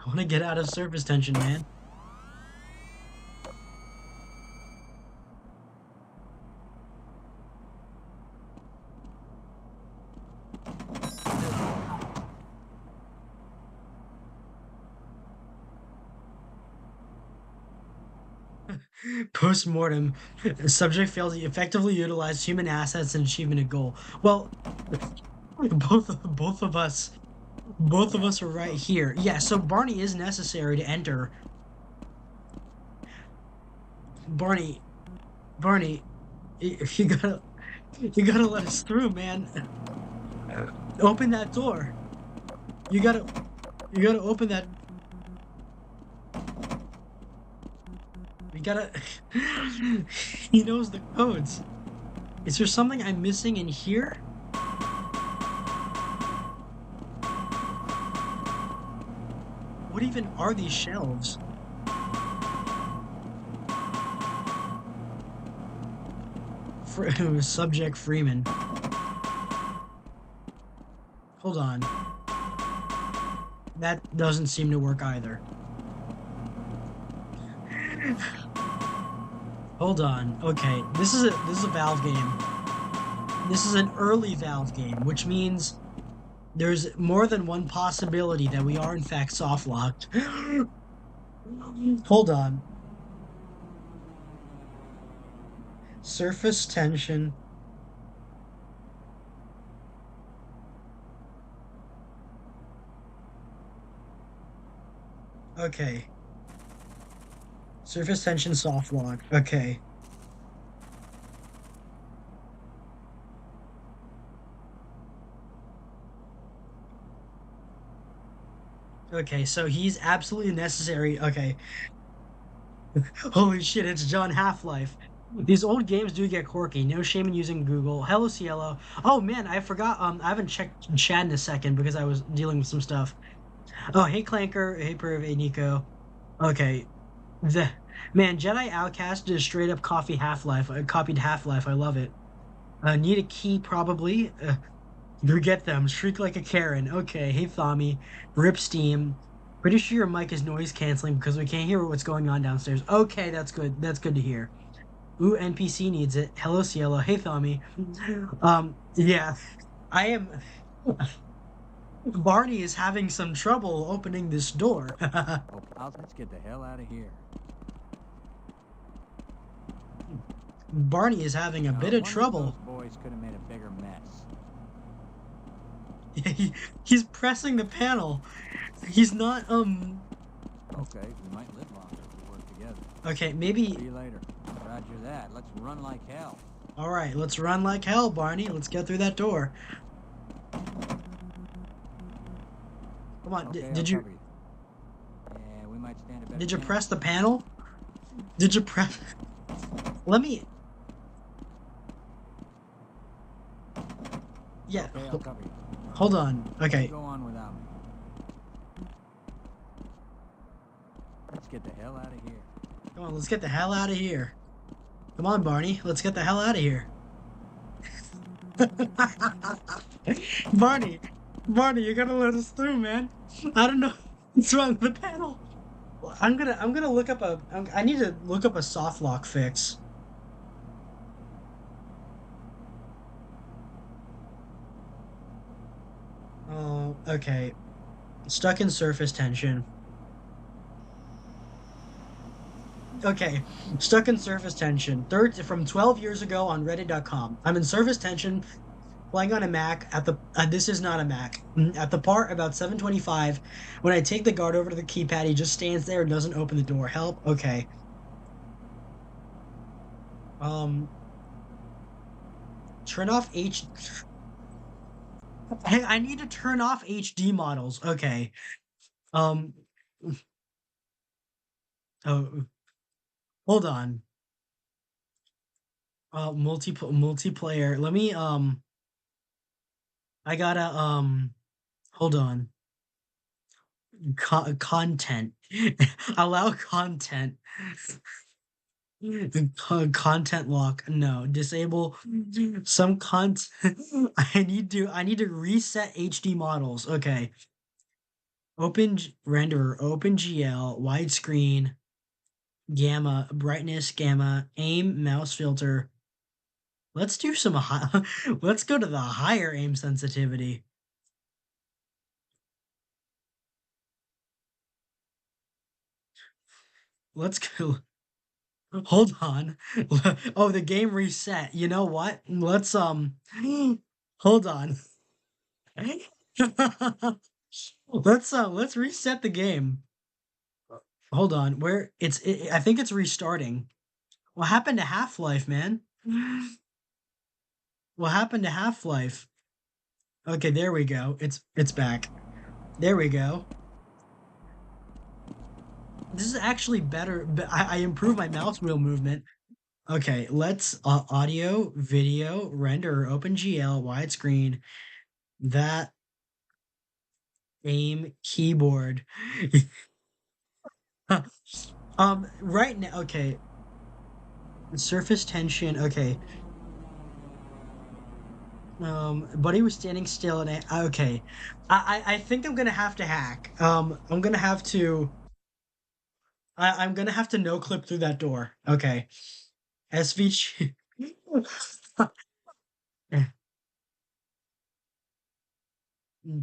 Speaker 1: want to get out of surface tension, man. Post-mortem, subject failed to effectively utilize human assets and achievement a goal. Well, both of us are right here. Yeah, so Barney is necessary to enter. Barney, Barney, you gotta let us through, man. Open that door. You gotta you gotta open that. You gotta. He knows the codes. Is there something I'm missing in here? What even are these shelves? Subject Freeman. Hold on. That doesn't seem to work either. Hold on. Okay, this is a Valve game. This is an early Valve game, which means there's more than one possibility that we are in fact soft locked. Hold on. Surface tension. Okay. Surface tension soft lock. Okay. Okay, so he's absolutely necessary. Okay. Holy shit, it's John Half-Life. These old games do get quirky. No shame in using Google. Hello, Cielo. Oh man, I forgot. I haven't checked chat in a second because I was dealing with some stuff. Oh, hey Clanker. Hey Perv. Hey Nico. Okay. The man, Jedi Outcast did straight up coffee Half-Life. I copied Half-Life. I love it. Need a key probably. You get them. Shriek like a Karen. Okay. Hey Thami. Rip Steam. Pretty sure your mic is noise canceling because we can't hear what's going on downstairs. Okay, that's good. That's good to hear. Ooh, NPC needs it. Hello, Cielo. Hey, Thami. Yeah, I am. Barney is having some trouble opening this door.
Speaker 3: Okay, let's get the hell out of here.
Speaker 1: Barney is having a bit of trouble.
Speaker 3: Those boys could have made a bigger mess.
Speaker 1: He's pressing the panel. He's not,
Speaker 3: Okay, we might live longer if we work together.
Speaker 1: Okay, maybe.
Speaker 3: See you later. Roger that. Let's run like hell.
Speaker 1: Alright, let's run like hell, Barney. Let's get through that door. Come on,
Speaker 3: Okay,
Speaker 1: did you...
Speaker 3: Yeah, we might stand a better
Speaker 1: Did you
Speaker 3: chance.
Speaker 1: press the panel? Did you press... Let me... Yeah,
Speaker 3: Okay, I'll cover you.
Speaker 1: hold on. Okay.
Speaker 3: Go on without me. Let's get the hell out of here.
Speaker 1: Come on, let's get the hell out of here. Come on, Barney. Let's get the hell out of here. Barney! Barney, you gotta let us through, man. I don't know what's wrong with the panel. I'm gonna look up I need to look up a soft lock fix. Oh, okay. Stuck in surface tension. Okay, stuck in surface tension. Third from 12 years ago on Reddit.com. I'm in surface tension, playing on a Mac at the. This is not a Mac. At the part about 7:25, when I take the guard over to the keypad, he just stands there and doesn't open the door. Help. Okay. Turn off H. Hey, I need to turn off HD models. Okay. Um. Oh, hold on. Multiplayer. Let me I gotta hold on. Content. Allow content. Content lock. No. Disable some content. I need to reset HD models. Okay. Open renderer, OpenGL, widescreen, gamma, brightness, gamma, aim, mouse filter. Let's do some high, let's go to the higher aim sensitivity. Let's go. Hold on. Oh, the game reset. You know what? Let's hold on. Let's reset the game. Hold on. I think it's restarting. What happened to Half-Life, man? What happened to Half-Life? Okay, there we go. It's back. There we go. This is actually better. But I improved my mouse wheel movement. Okay, let's audio, video, render, OpenGL, widescreen, that aim keyboard. Right now, okay. Surface tension, okay. Buddy was standing still and okay. I think I'm gonna have to hack. I'm gonna have to I'm gonna have to no clip through that door. Okay. SVG.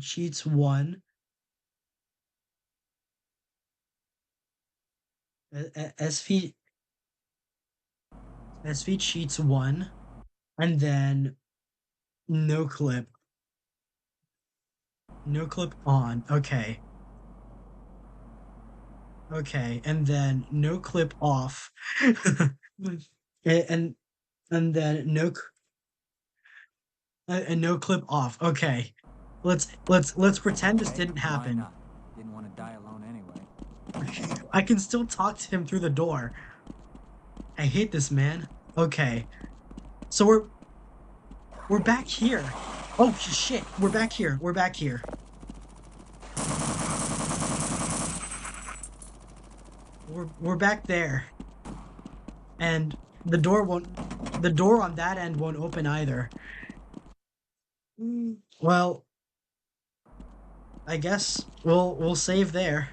Speaker 1: Cheats one. SV SV cheats one. And then no clip. No clip on. Okay. Okay. And then no clip off. and and then and no clip off. Okay. Let's pretend this didn't
Speaker 3: Why
Speaker 1: happen.
Speaker 3: not? Didn't want to die alone anyway.
Speaker 1: I can still talk to him through the door. I hate this, man. Okay. So we're back here. Oh shit, we're back here. We're back here. We're back there. And the door on that end won't open either. Well, I guess we'll save there.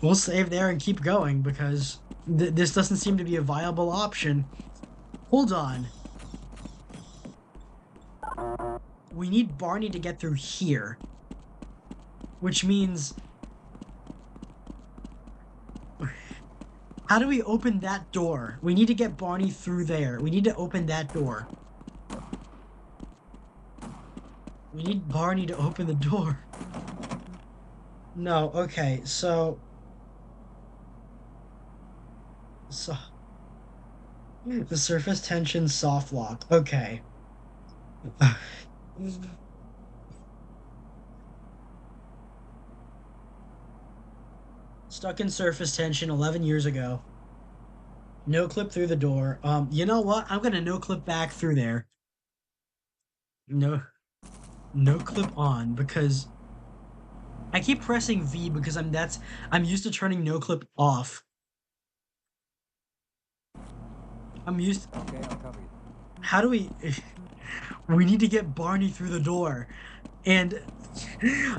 Speaker 1: We'll save there and keep going because this doesn't seem to be a viable option. Hold on. We need Barney to get through here. Which means... How do we open that door? We need to get Barney through there. We need to open that door. We need Barney to open the door. No, okay, so... The surface tension soft lock. Okay. Stuck in surface tension 11 years ago. No clip through the door. You know what? I'm gonna no clip back through there. No clip on because I keep pressing V because I'm used to turning no clip off. I'm used.
Speaker 3: Okay, I'll cover you.
Speaker 1: How do we? We need to get Barney through the door, and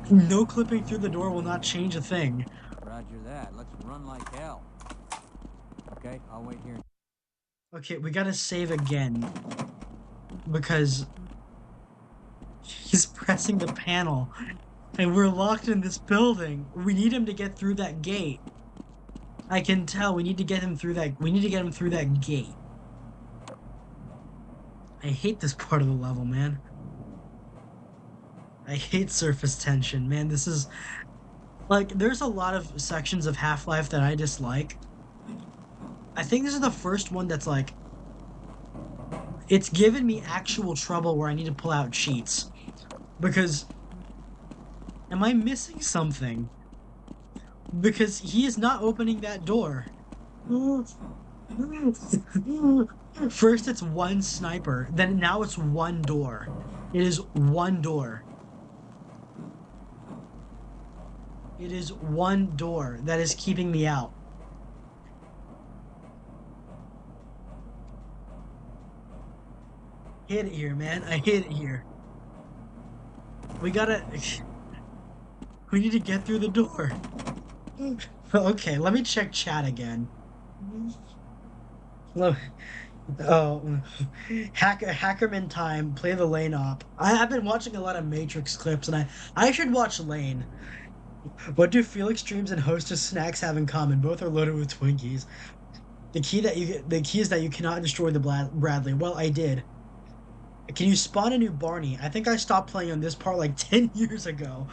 Speaker 1: no clipping through the door will not change a thing.
Speaker 3: Roger that. Let's run like hell. Okay, I'll wait here.
Speaker 1: Okay, we gotta save again because he's pressing the panel, and we're locked in this building. We need him to get through that gate. I can tell. We need to get him through that. We need to get him through that gate. I hate this part of the level, man. I hate surface tension, man. This is... Like, there's a lot of sections of Half-Life that I dislike. I think this is the first one that's like... It's given me actual trouble where I need to pull out cheats. Because... Am I missing something? Because he is not opening that door. First it's one sniper, then now it's one door. It is one door. It is one door that is keeping me out. Hit it here, man. I hit it here. We gotta... We need to get through the door. Okay, let me check chat again. Oh, Hackerman time. Play the Lane op. I've been watching a lot of Matrix clips, and I should watch Lane. What do Felix Dreams and Hostess snacks have in common? Both are loaded with Twinkies. The key is that you cannot destroy the Bradley. Well, I did. Can you spawn a new Barney? I think I stopped playing on this part like 10 years ago.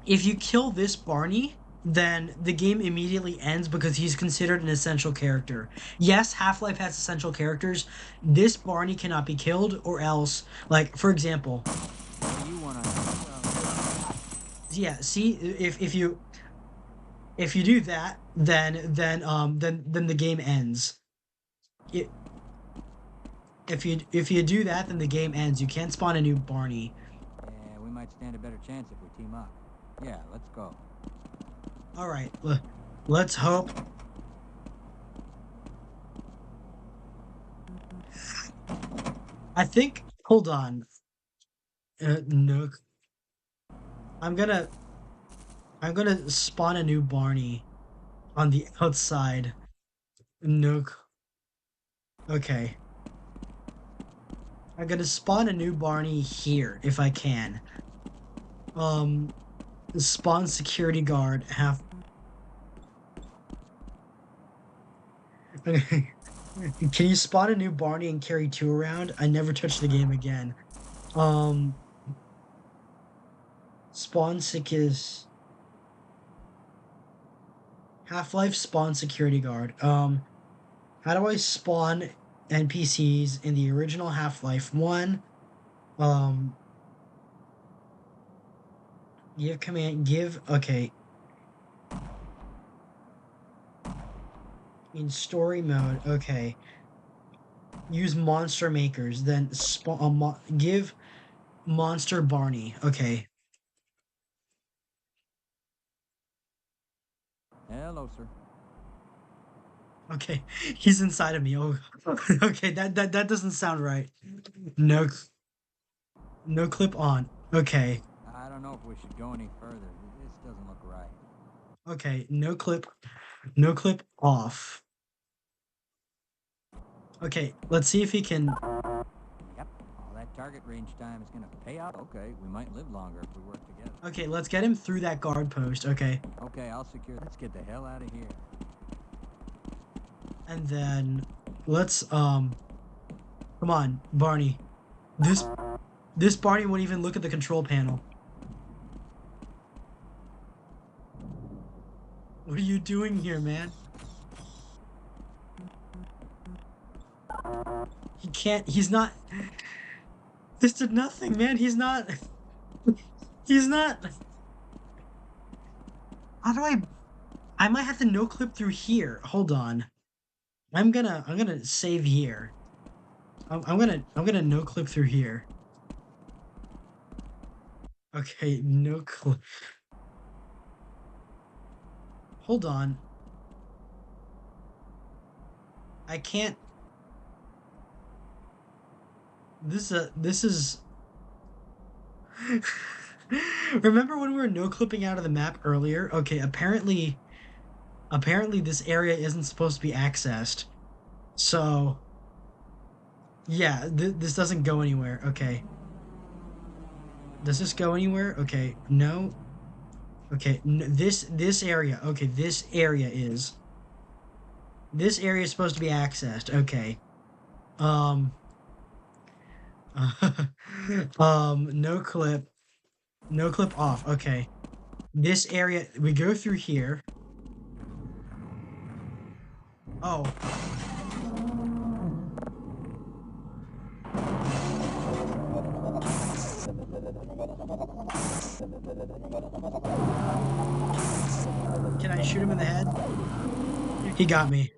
Speaker 1: If you kill this Barney, then the game immediately ends because he's considered an essential character. Yes, Half-Life has essential characters. This Barney cannot be killed, or else, like, for example,
Speaker 3: What do you want to...
Speaker 1: yeah, see, if you do that, then the game ends. It, if you do that, then the game ends. You can't spawn a new Barney.
Speaker 3: Yeah, we might stand a better chance if we team up. Yeah, let's go.
Speaker 1: All right, let's hope. I think. Hold on. No. I'm gonna spawn a new Barney on the outside. Nook. Okay. I'm gonna spawn a new Barney here if I can. Spawn security guard half. Can you spawn a new Barney and carry 2 around? I never touched the game again. Spawn sick is Half-Life spawn security guard. How do I spawn NPCs in the original Half-Life 1? Give command, okay. In story mode, okay. Use monster makers, then spawn, give monster Barney, okay.
Speaker 3: Hello, sir.
Speaker 1: Okay, he's inside of me. Oh, okay. That doesn't sound right. No, no clip on. Okay,
Speaker 3: I don't know if we should go any further. This doesn't look right.
Speaker 1: okay. No clip off. Okay, let's see if he can.
Speaker 3: Yep, all that target range time is gonna pay out. Okay, we might live longer if we work together.
Speaker 1: Okay, let's get him through that guard post. Okay,
Speaker 3: Okay, I'll secure. Let's get the hell out of here.
Speaker 1: and then let's come on, Barney. This Barney won't even look at the control panel. What are you doing here, man? He can't. He's not. This did nothing, man. He's not. He's not. How do I might have to no clip through here. Hold on. I'm gonna save here. I'm gonna no clip through here. Okay, no clip. Hold on. I can't. This is. Remember when we were no clipping out of the map earlier? Okay, apparently this area isn't supposed to be accessed. So yeah, this doesn't go anywhere. Okay. Does this go anywhere? Okay, no. Okay, this area. Okay, this area is supposed to be accessed. Okay. No clip. No clip off. Okay. This area, we go through here. Oh. Can I shoot him in the head? He got me.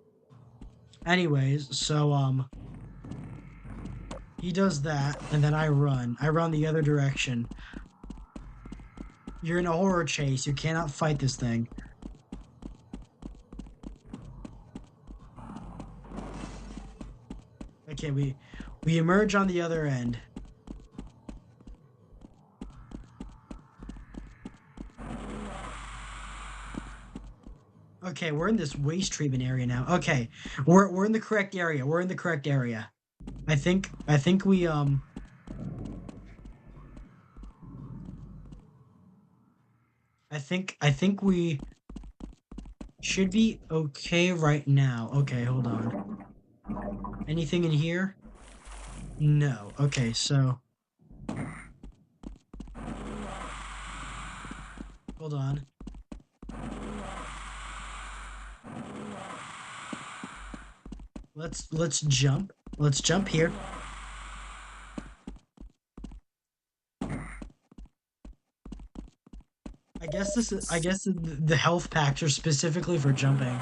Speaker 1: Anyways, so, he does that, and then I run. I run the other direction. You're in a horror chase. You cannot fight this thing. Okay, we emerge on the other end. Okay, we're in this waste treatment area now. Okay, we're in the correct area. We're in the correct area. I think we I think we Should be okay right now. Okay, hold on. Anything in here? No. Okay, so hold on. Let's jump. Let's jump here. I guess the health packs are specifically for jumping.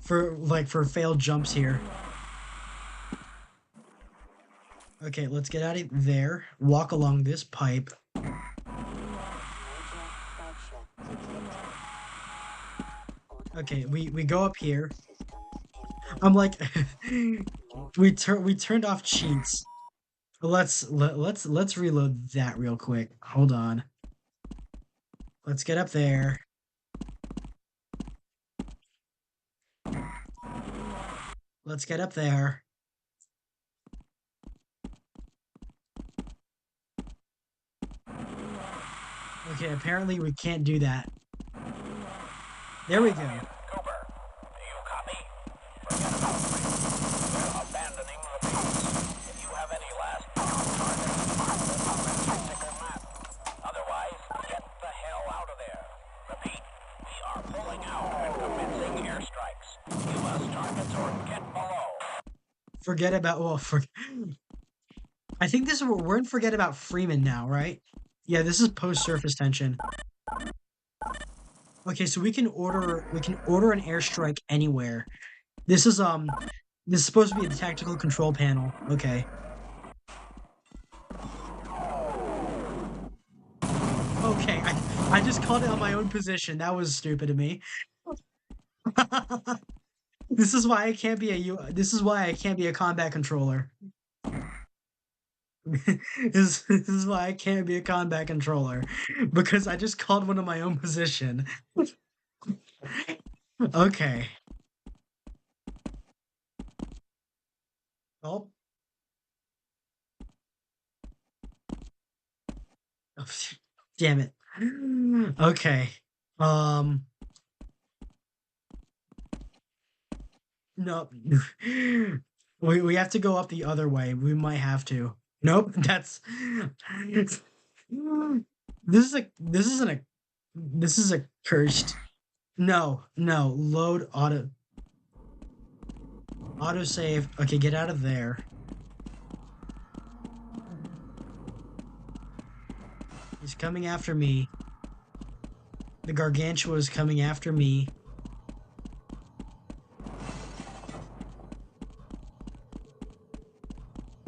Speaker 1: For failed jumps here. Okay, let's get out of there. Walk along this pipe. Okay, we go up here. I'm like we turned off cheats. Let's reload that real quick. Hold on. Let's get up there. Let's get up there. Okay, apparently we can't do that. There we go.
Speaker 5: Cooper, do you copy? Forget about Freeman. We're abandoning the base. If you have any last targets, mark them on the tactical map. Otherwise, get the hell out of there. Repeat, we are pulling out and commencing airstrikes. Give us targets or get below.
Speaker 1: Forget about I think we're in forget about Freeman now, right? Yeah, this is post surface tension. Okay, so we can order an airstrike anywhere. This is supposed to be the tactical control panel. Okay. Okay, I just called it on my own position. That was stupid of me. This is why I can't be a combat controller. This is why I can't be a combat controller, because I just called one of my own position. Okay. Oh. Oh, damn it. Okay. No. We have to go up the other way. We might have to. Nope, that's this is a cursed. No, load autosave. Okay, get out of there. He's coming after me. The Gargantua is coming after me.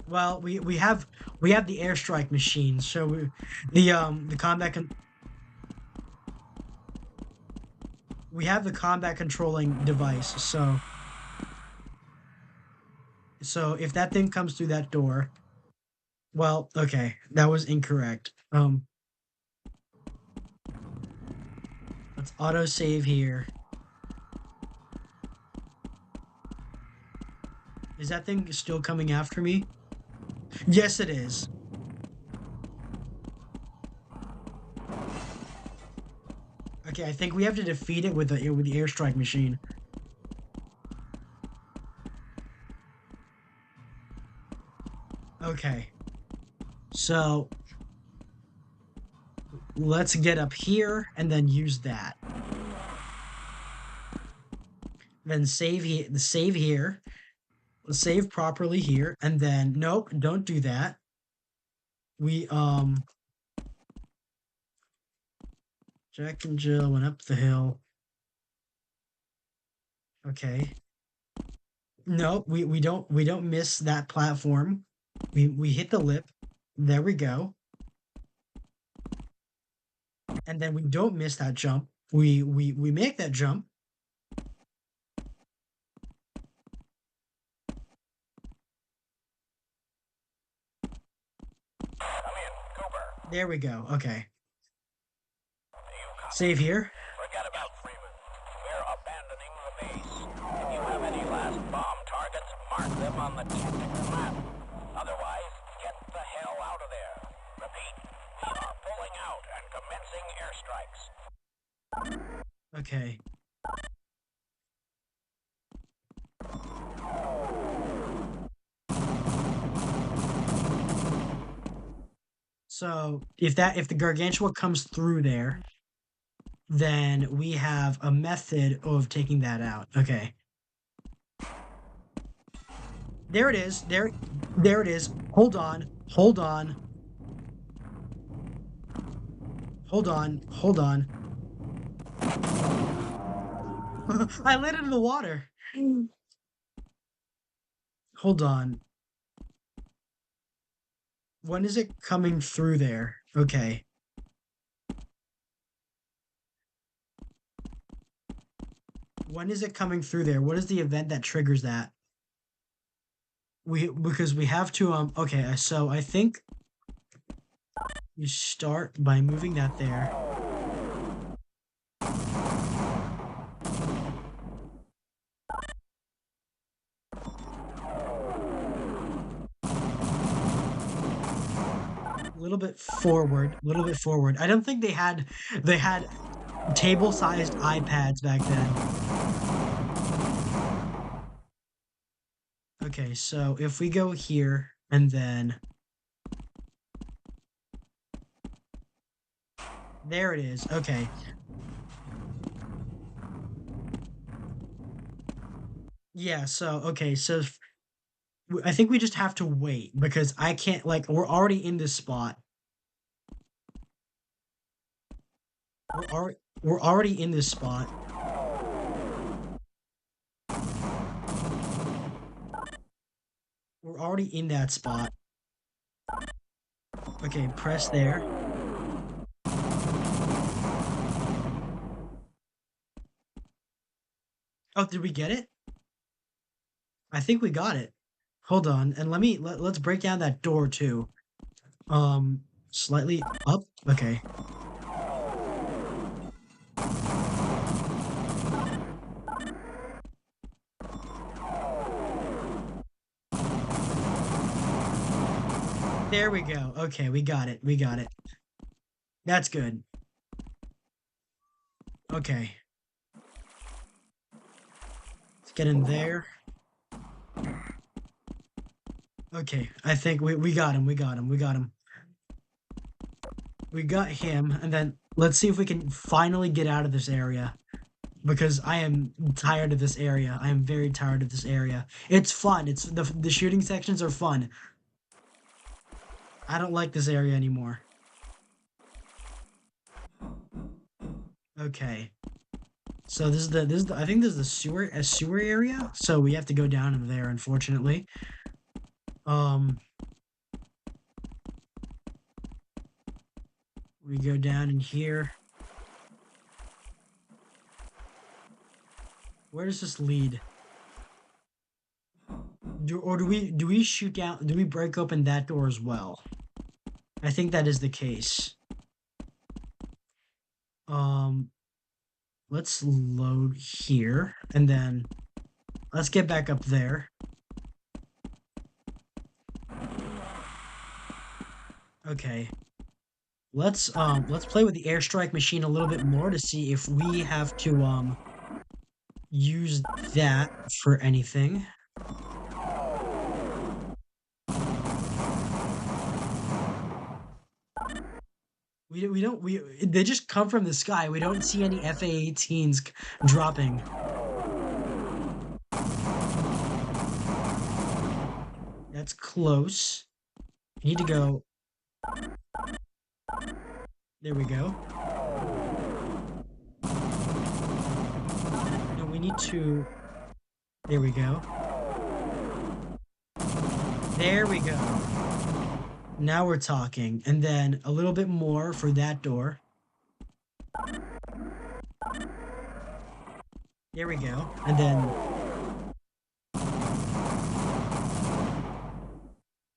Speaker 1: Well, we have the airstrike machine, so the combat we have the combat controlling device, so if that thing comes through that door, well, okay, that was incorrect. Let's auto save here. Is that thing still coming after me? Yes, it is. Okay, I think we have to defeat it with the airstrike machine. Okay. So let's get up here and then use that. Then save here. Let's save properly here, and then nope, don't do that. We Jack and Jill went up the hill. Okay. No, we don't miss that platform. We hit the lip. There we go. And then we don't miss that jump. We make that jump. There we go. Okay. Save here.
Speaker 5: Forget about Freeman. We're abandoning the base. If you have any last bomb targets, mark them on the tactical map. Otherwise, get the hell out of there. Repeat, we are pulling out and commencing airstrikes.
Speaker 1: Okay. So if the gargantua comes through there, then we have a method of taking that out. Okay. There it is. There it is. Hold on. Hold on. Hold on. Hold on. I landed in the water. Hold on. When is it coming through there? Okay. When is it coming through there? What is the event that triggers that? Because we have to okay, so I think you start by moving that there. A little bit forward, a little bit forward. I don't think they had table-sized iPads back then. Okay, so if we go here and then there it is. Okay. Yeah, so okay, so I think we just have to wait because I can't like we're already in this spot. We're already in this spot. We're already in that spot. Okay, press there. Oh, did we get it? I think we got it. Hold on, and let's break down that door too. Slightly up. Okay. There we go. Okay, we got it. We got it. That's good. Okay. Let's get in there. Okay, I think we got him. We got him. We got him. We got him, and then let's see if we can finally get out of this area. Because I am tired of this area. I am very tired of this area. It's fun. It's the shooting sections are fun. I don't like this area anymore. Okay. So this is the I think this is the sewer area. So we have to go down in there, unfortunately. We go down in here. Where does this lead? Do we shoot down? Do we break open that door as well? I think that is the case. Let's load here and then let's get back up there. Okay. Let's play with the airstrike machine a little bit more to see if we have to use that for anything. They just come from the sky. We don't see any FA-18s dropping. That's close. We need to go. There we go. No, we need to. There we go. There we go. Now we're talking. And then a little bit more for that door. There we go. And then...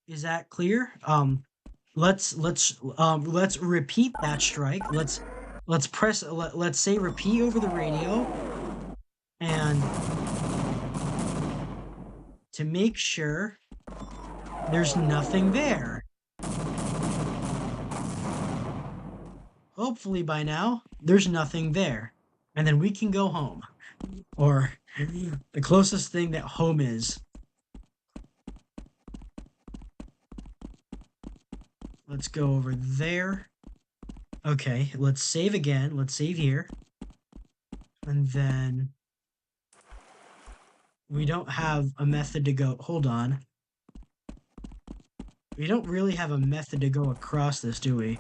Speaker 1: Is that clear? Let's repeat that strike. Let's say repeat over the radio. And to make sure there's nothing there. Hopefully by now, there's nothing there. And then we can go home. Or the closest thing that home is. Let's go over there. Okay, let's save again. Let's save here. And then we don't have a method to go. Hold on. We don't really have a method to go across this, do we?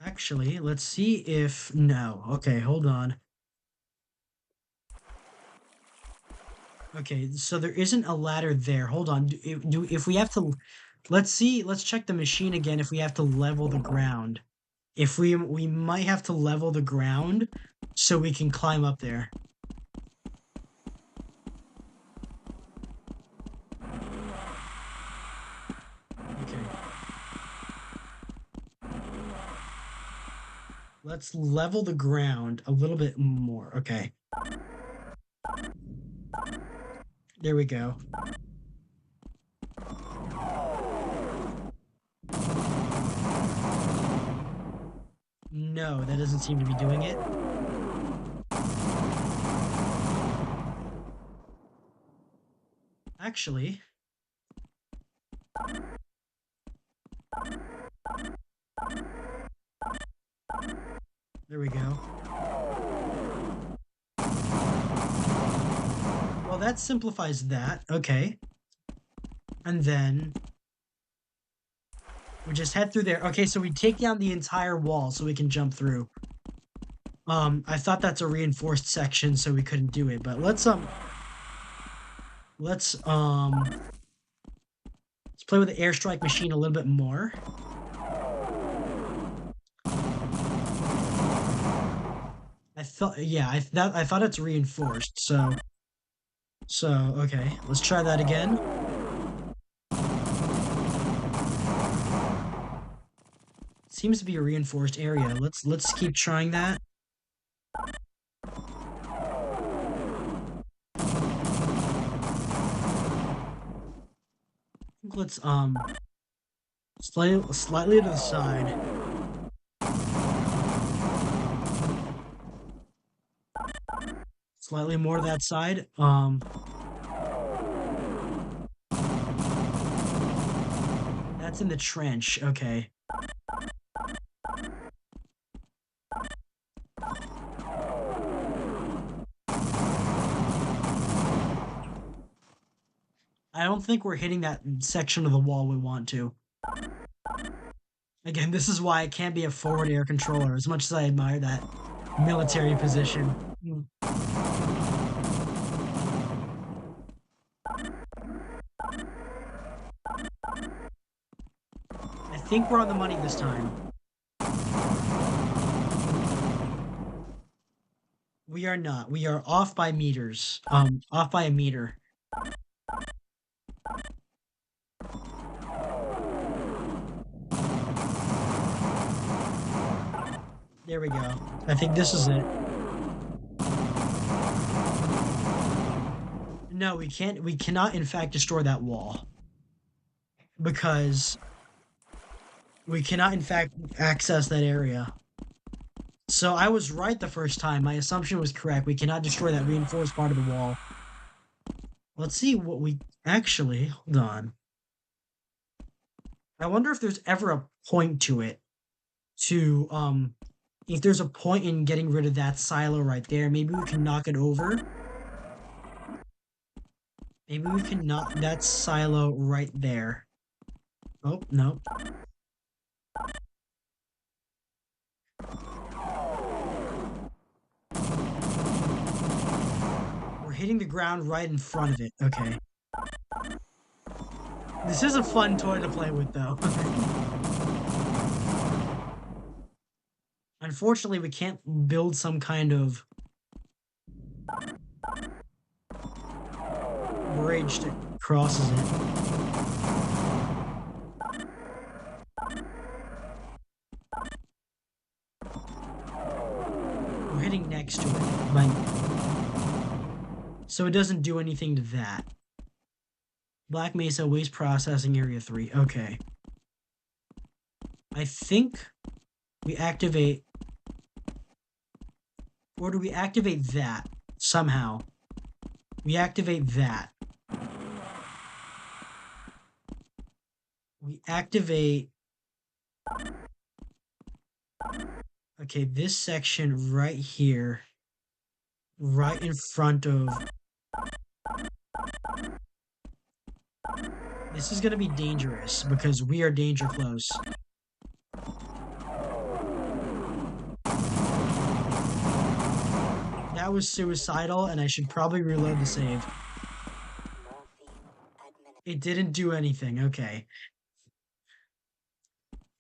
Speaker 1: Actually, let's see if... No. Okay, hold on. Okay, so there isn't a ladder there. Hold on. If we have to... Let's see. Let's check the machine again if we have to level the ground. If we might have to level the ground so we can climb up there. Okay. Let's level the ground a little bit more. Okay. There we go. No, that doesn't seem to be doing it. Actually... There we go. Well, that simplifies that. Okay. And then... we just head through there. Okay, so we take down the entire wall so we can jump through. I thought that's a reinforced section, so we couldn't do it, but let's play with the airstrike machine a little bit more. I thought it's reinforced, so okay, let's try that again. Seems to be a reinforced area. Let's keep trying that. Let's slightly to the side. Slightly more to that side. That's in the trench. Okay. I don't think we're hitting that section of the wall we want to. Again, this is why it can't be a forward air controller, as much as I admire that military position. I think we're on the money this time. We are not. We are off by meters. Off by a meter. There we go. I think this is it. No, we can't. We cannot, in fact, destroy that wall. Because we cannot, in fact, access that area. So I was right the first time. My assumption was correct. We cannot destroy that reinforced part of the wall. Let's see what we... Actually, hold on. I wonder if there's ever a point to it. If there's a point in getting rid of that silo right there, maybe we can knock it over. Maybe we can knock that silo right there. Oh, no. We're hitting the ground right in front of it. Okay. This is a fun toy to play with, though. Unfortunately, we can't build some kind of bridge that crosses it. We're hitting next to it, but... so it doesn't do anything to that. Black Mesa Waste Processing Area 3. Okay. I think we activate... or do we activate that somehow? We activate that. We activate... Okay, this section right here. Right in front of... This is gonna be dangerous, because we are danger close. That was suicidal, and I should probably reload the save. It didn't do anything, okay.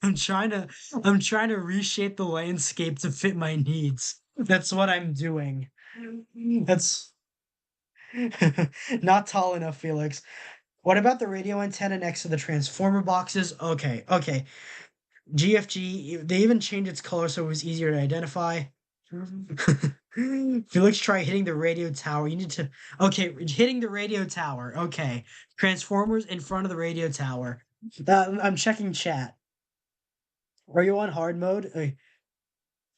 Speaker 1: I'm trying to reshape the landscape to fit my needs. That's what I'm doing. That's not tall enough, Felix. What about the radio antenna next to the transformer boxes? Okay, okay. GFG, they even changed its color so it was easier to identify. Felix, try hitting the radio tower. You need to... Okay, hitting the radio tower. Okay. Transformers in front of the radio tower. I'm checking chat. Are you on hard mode?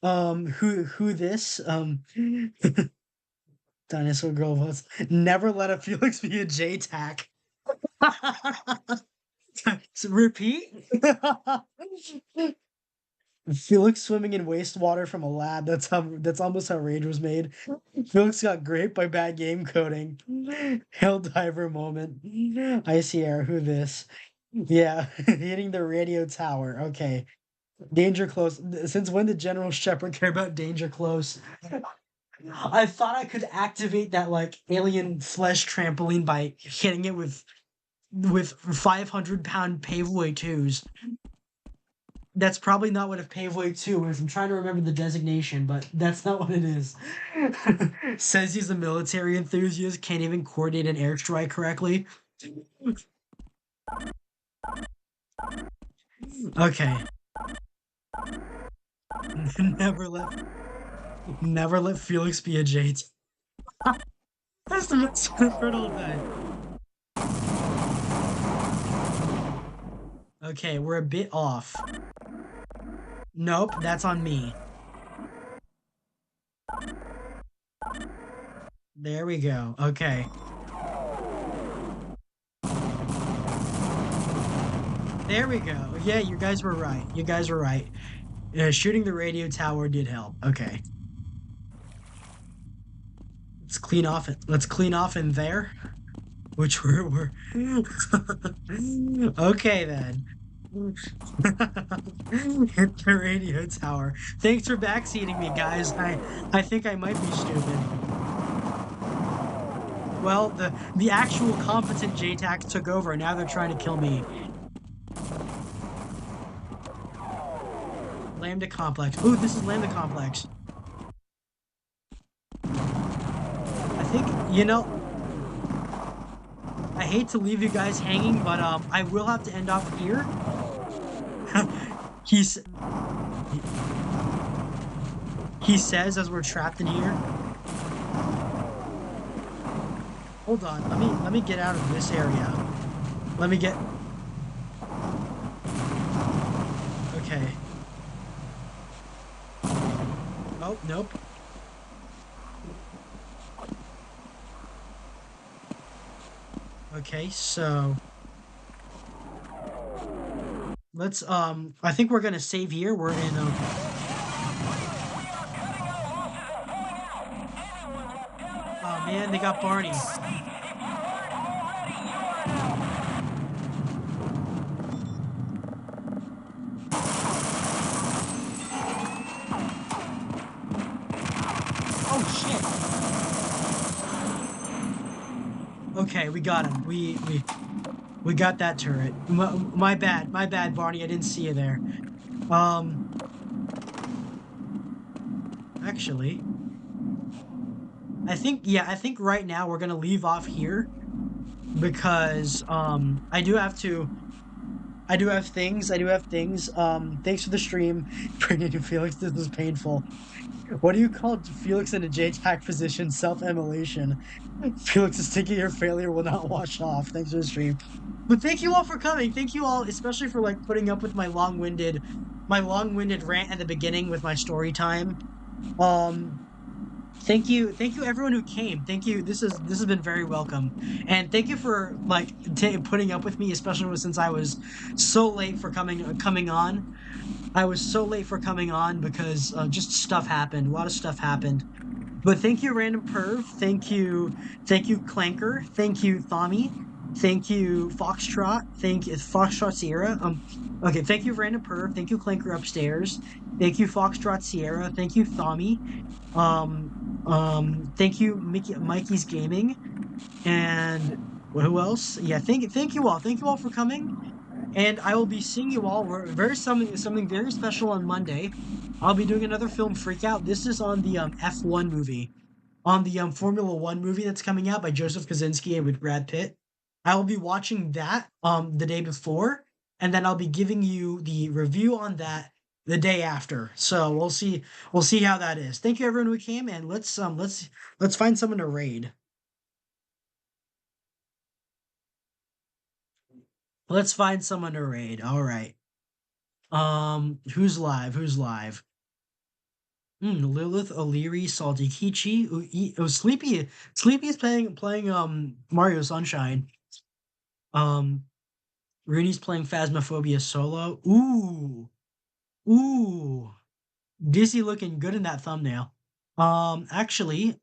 Speaker 1: Who this? Dinosaur Girl votes. Never let a Felix be a JTAC. So repeat? Felix swimming in wastewater from a lab. That's almost how Rage was made. Felix got raped by bad game coding. Hell diver moment. Icy air. Who this? Yeah, hitting the radio tower. Okay. Danger close. Since when did General Shepard care about danger close? I thought I could activate that like alien flesh trampoline by hitting it with 500-pound Paveway 2s. That's probably not what a Paveway 2 is. I'm trying to remember the designation, but that's not what it is. Says he's a military enthusiast, can't even coordinate an airstrike correctly. Okay. Never let Felix be a Jade. That's the most fertile day. Okay, we're a bit off. Nope, that's on me. There we go. Okay. There we go. Yeah, you guys were right. You guys were right. Shooting the radio tower did help. Okay. Let's clean off it. Let's clean off in there. Which we're okay then. Hit the radio tower. Thanks for backseating me, guys. I think I might be stupid. Well, the actual competent JTACs took over. Now they're trying to kill me. Lambda Complex. Ooh, this is Lambda Complex. I think, you know, I hate to leave you guys hanging, but I will have to end off here. He says as we're trapped in here. Hold on, let me get out of this area. Let me get... Okay. Oh, nope. Okay, so... Let's, I think we're gonna save here. We're in, Oh man, they got Barney. Oh shit. Okay, we got him. We got that turret. My bad, Barney. I didn't see you there. Actually, I think right now we're gonna leave off here because I do have things. Thanks for the stream. Bringing you, Felix. This was painful. What do you call Felix in a JTAC position? Self-immolation. Felix is thinking your failure will not wash off. Thanks for the stream. But thank you all for coming. Thank you all, especially for like putting up with my long-winded rant at the beginning with my story time. Thank you everyone who came. Thank you. This has been very welcome, and thank you for like putting up with me, especially since I was so late for coming on. I was so late for coming on because just stuff happened. A lot of stuff happened. But thank you, Random Perv. Thank you, Clanker. Thank you, Thami. Thank you, Foxtrot. Thank you, Foxtrot Sierra. Okay. Thank you, Random Perv. Thank you, Clanker upstairs. Thank you, Foxtrot Sierra. Thank you, Thami. Um, thank you, Mikey's Gaming, and who else? Yeah, thank you all. Thank you all for coming, and I will be seeing you all. We're very something very special on Monday. I'll be doing another film freakout. This is on the F1 movie, on the Formula One movie that's coming out by Joseph Kosinski and with Brad Pitt. I will be watching that the day before, and then I'll be giving you the review on that the day after. So we'll see how that is. Thank you everyone who came, and let's find someone to raid. Let's find someone to raid. All right. Who's live? Who's live? Lilith, O'Leary, Salty Kichi. Sleepy. Sleepy is playing Mario Sunshine. Um, Rooney's playing Phasmophobia solo. Ooh. Dizzy looking good in that thumbnail. Actually,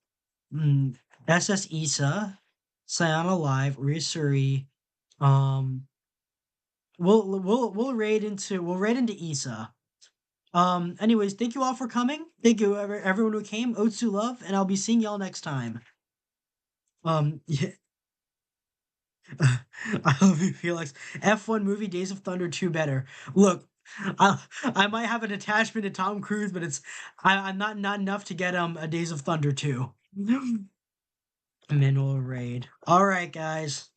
Speaker 1: SS Isa, Sayana Live, Risuri. Um, we'll raid into Isa. Anyways, thank you all for coming. Thank you everyone who came. Otsu love, and I'll be seeing y'all next time. Yeah. I love you, Felix. F1 movie Days of Thunder 2 better. Look, I might have an attachment to Tom Cruise, but I'm not enough to get a Days of Thunder 2. Manual raid. All right, guys.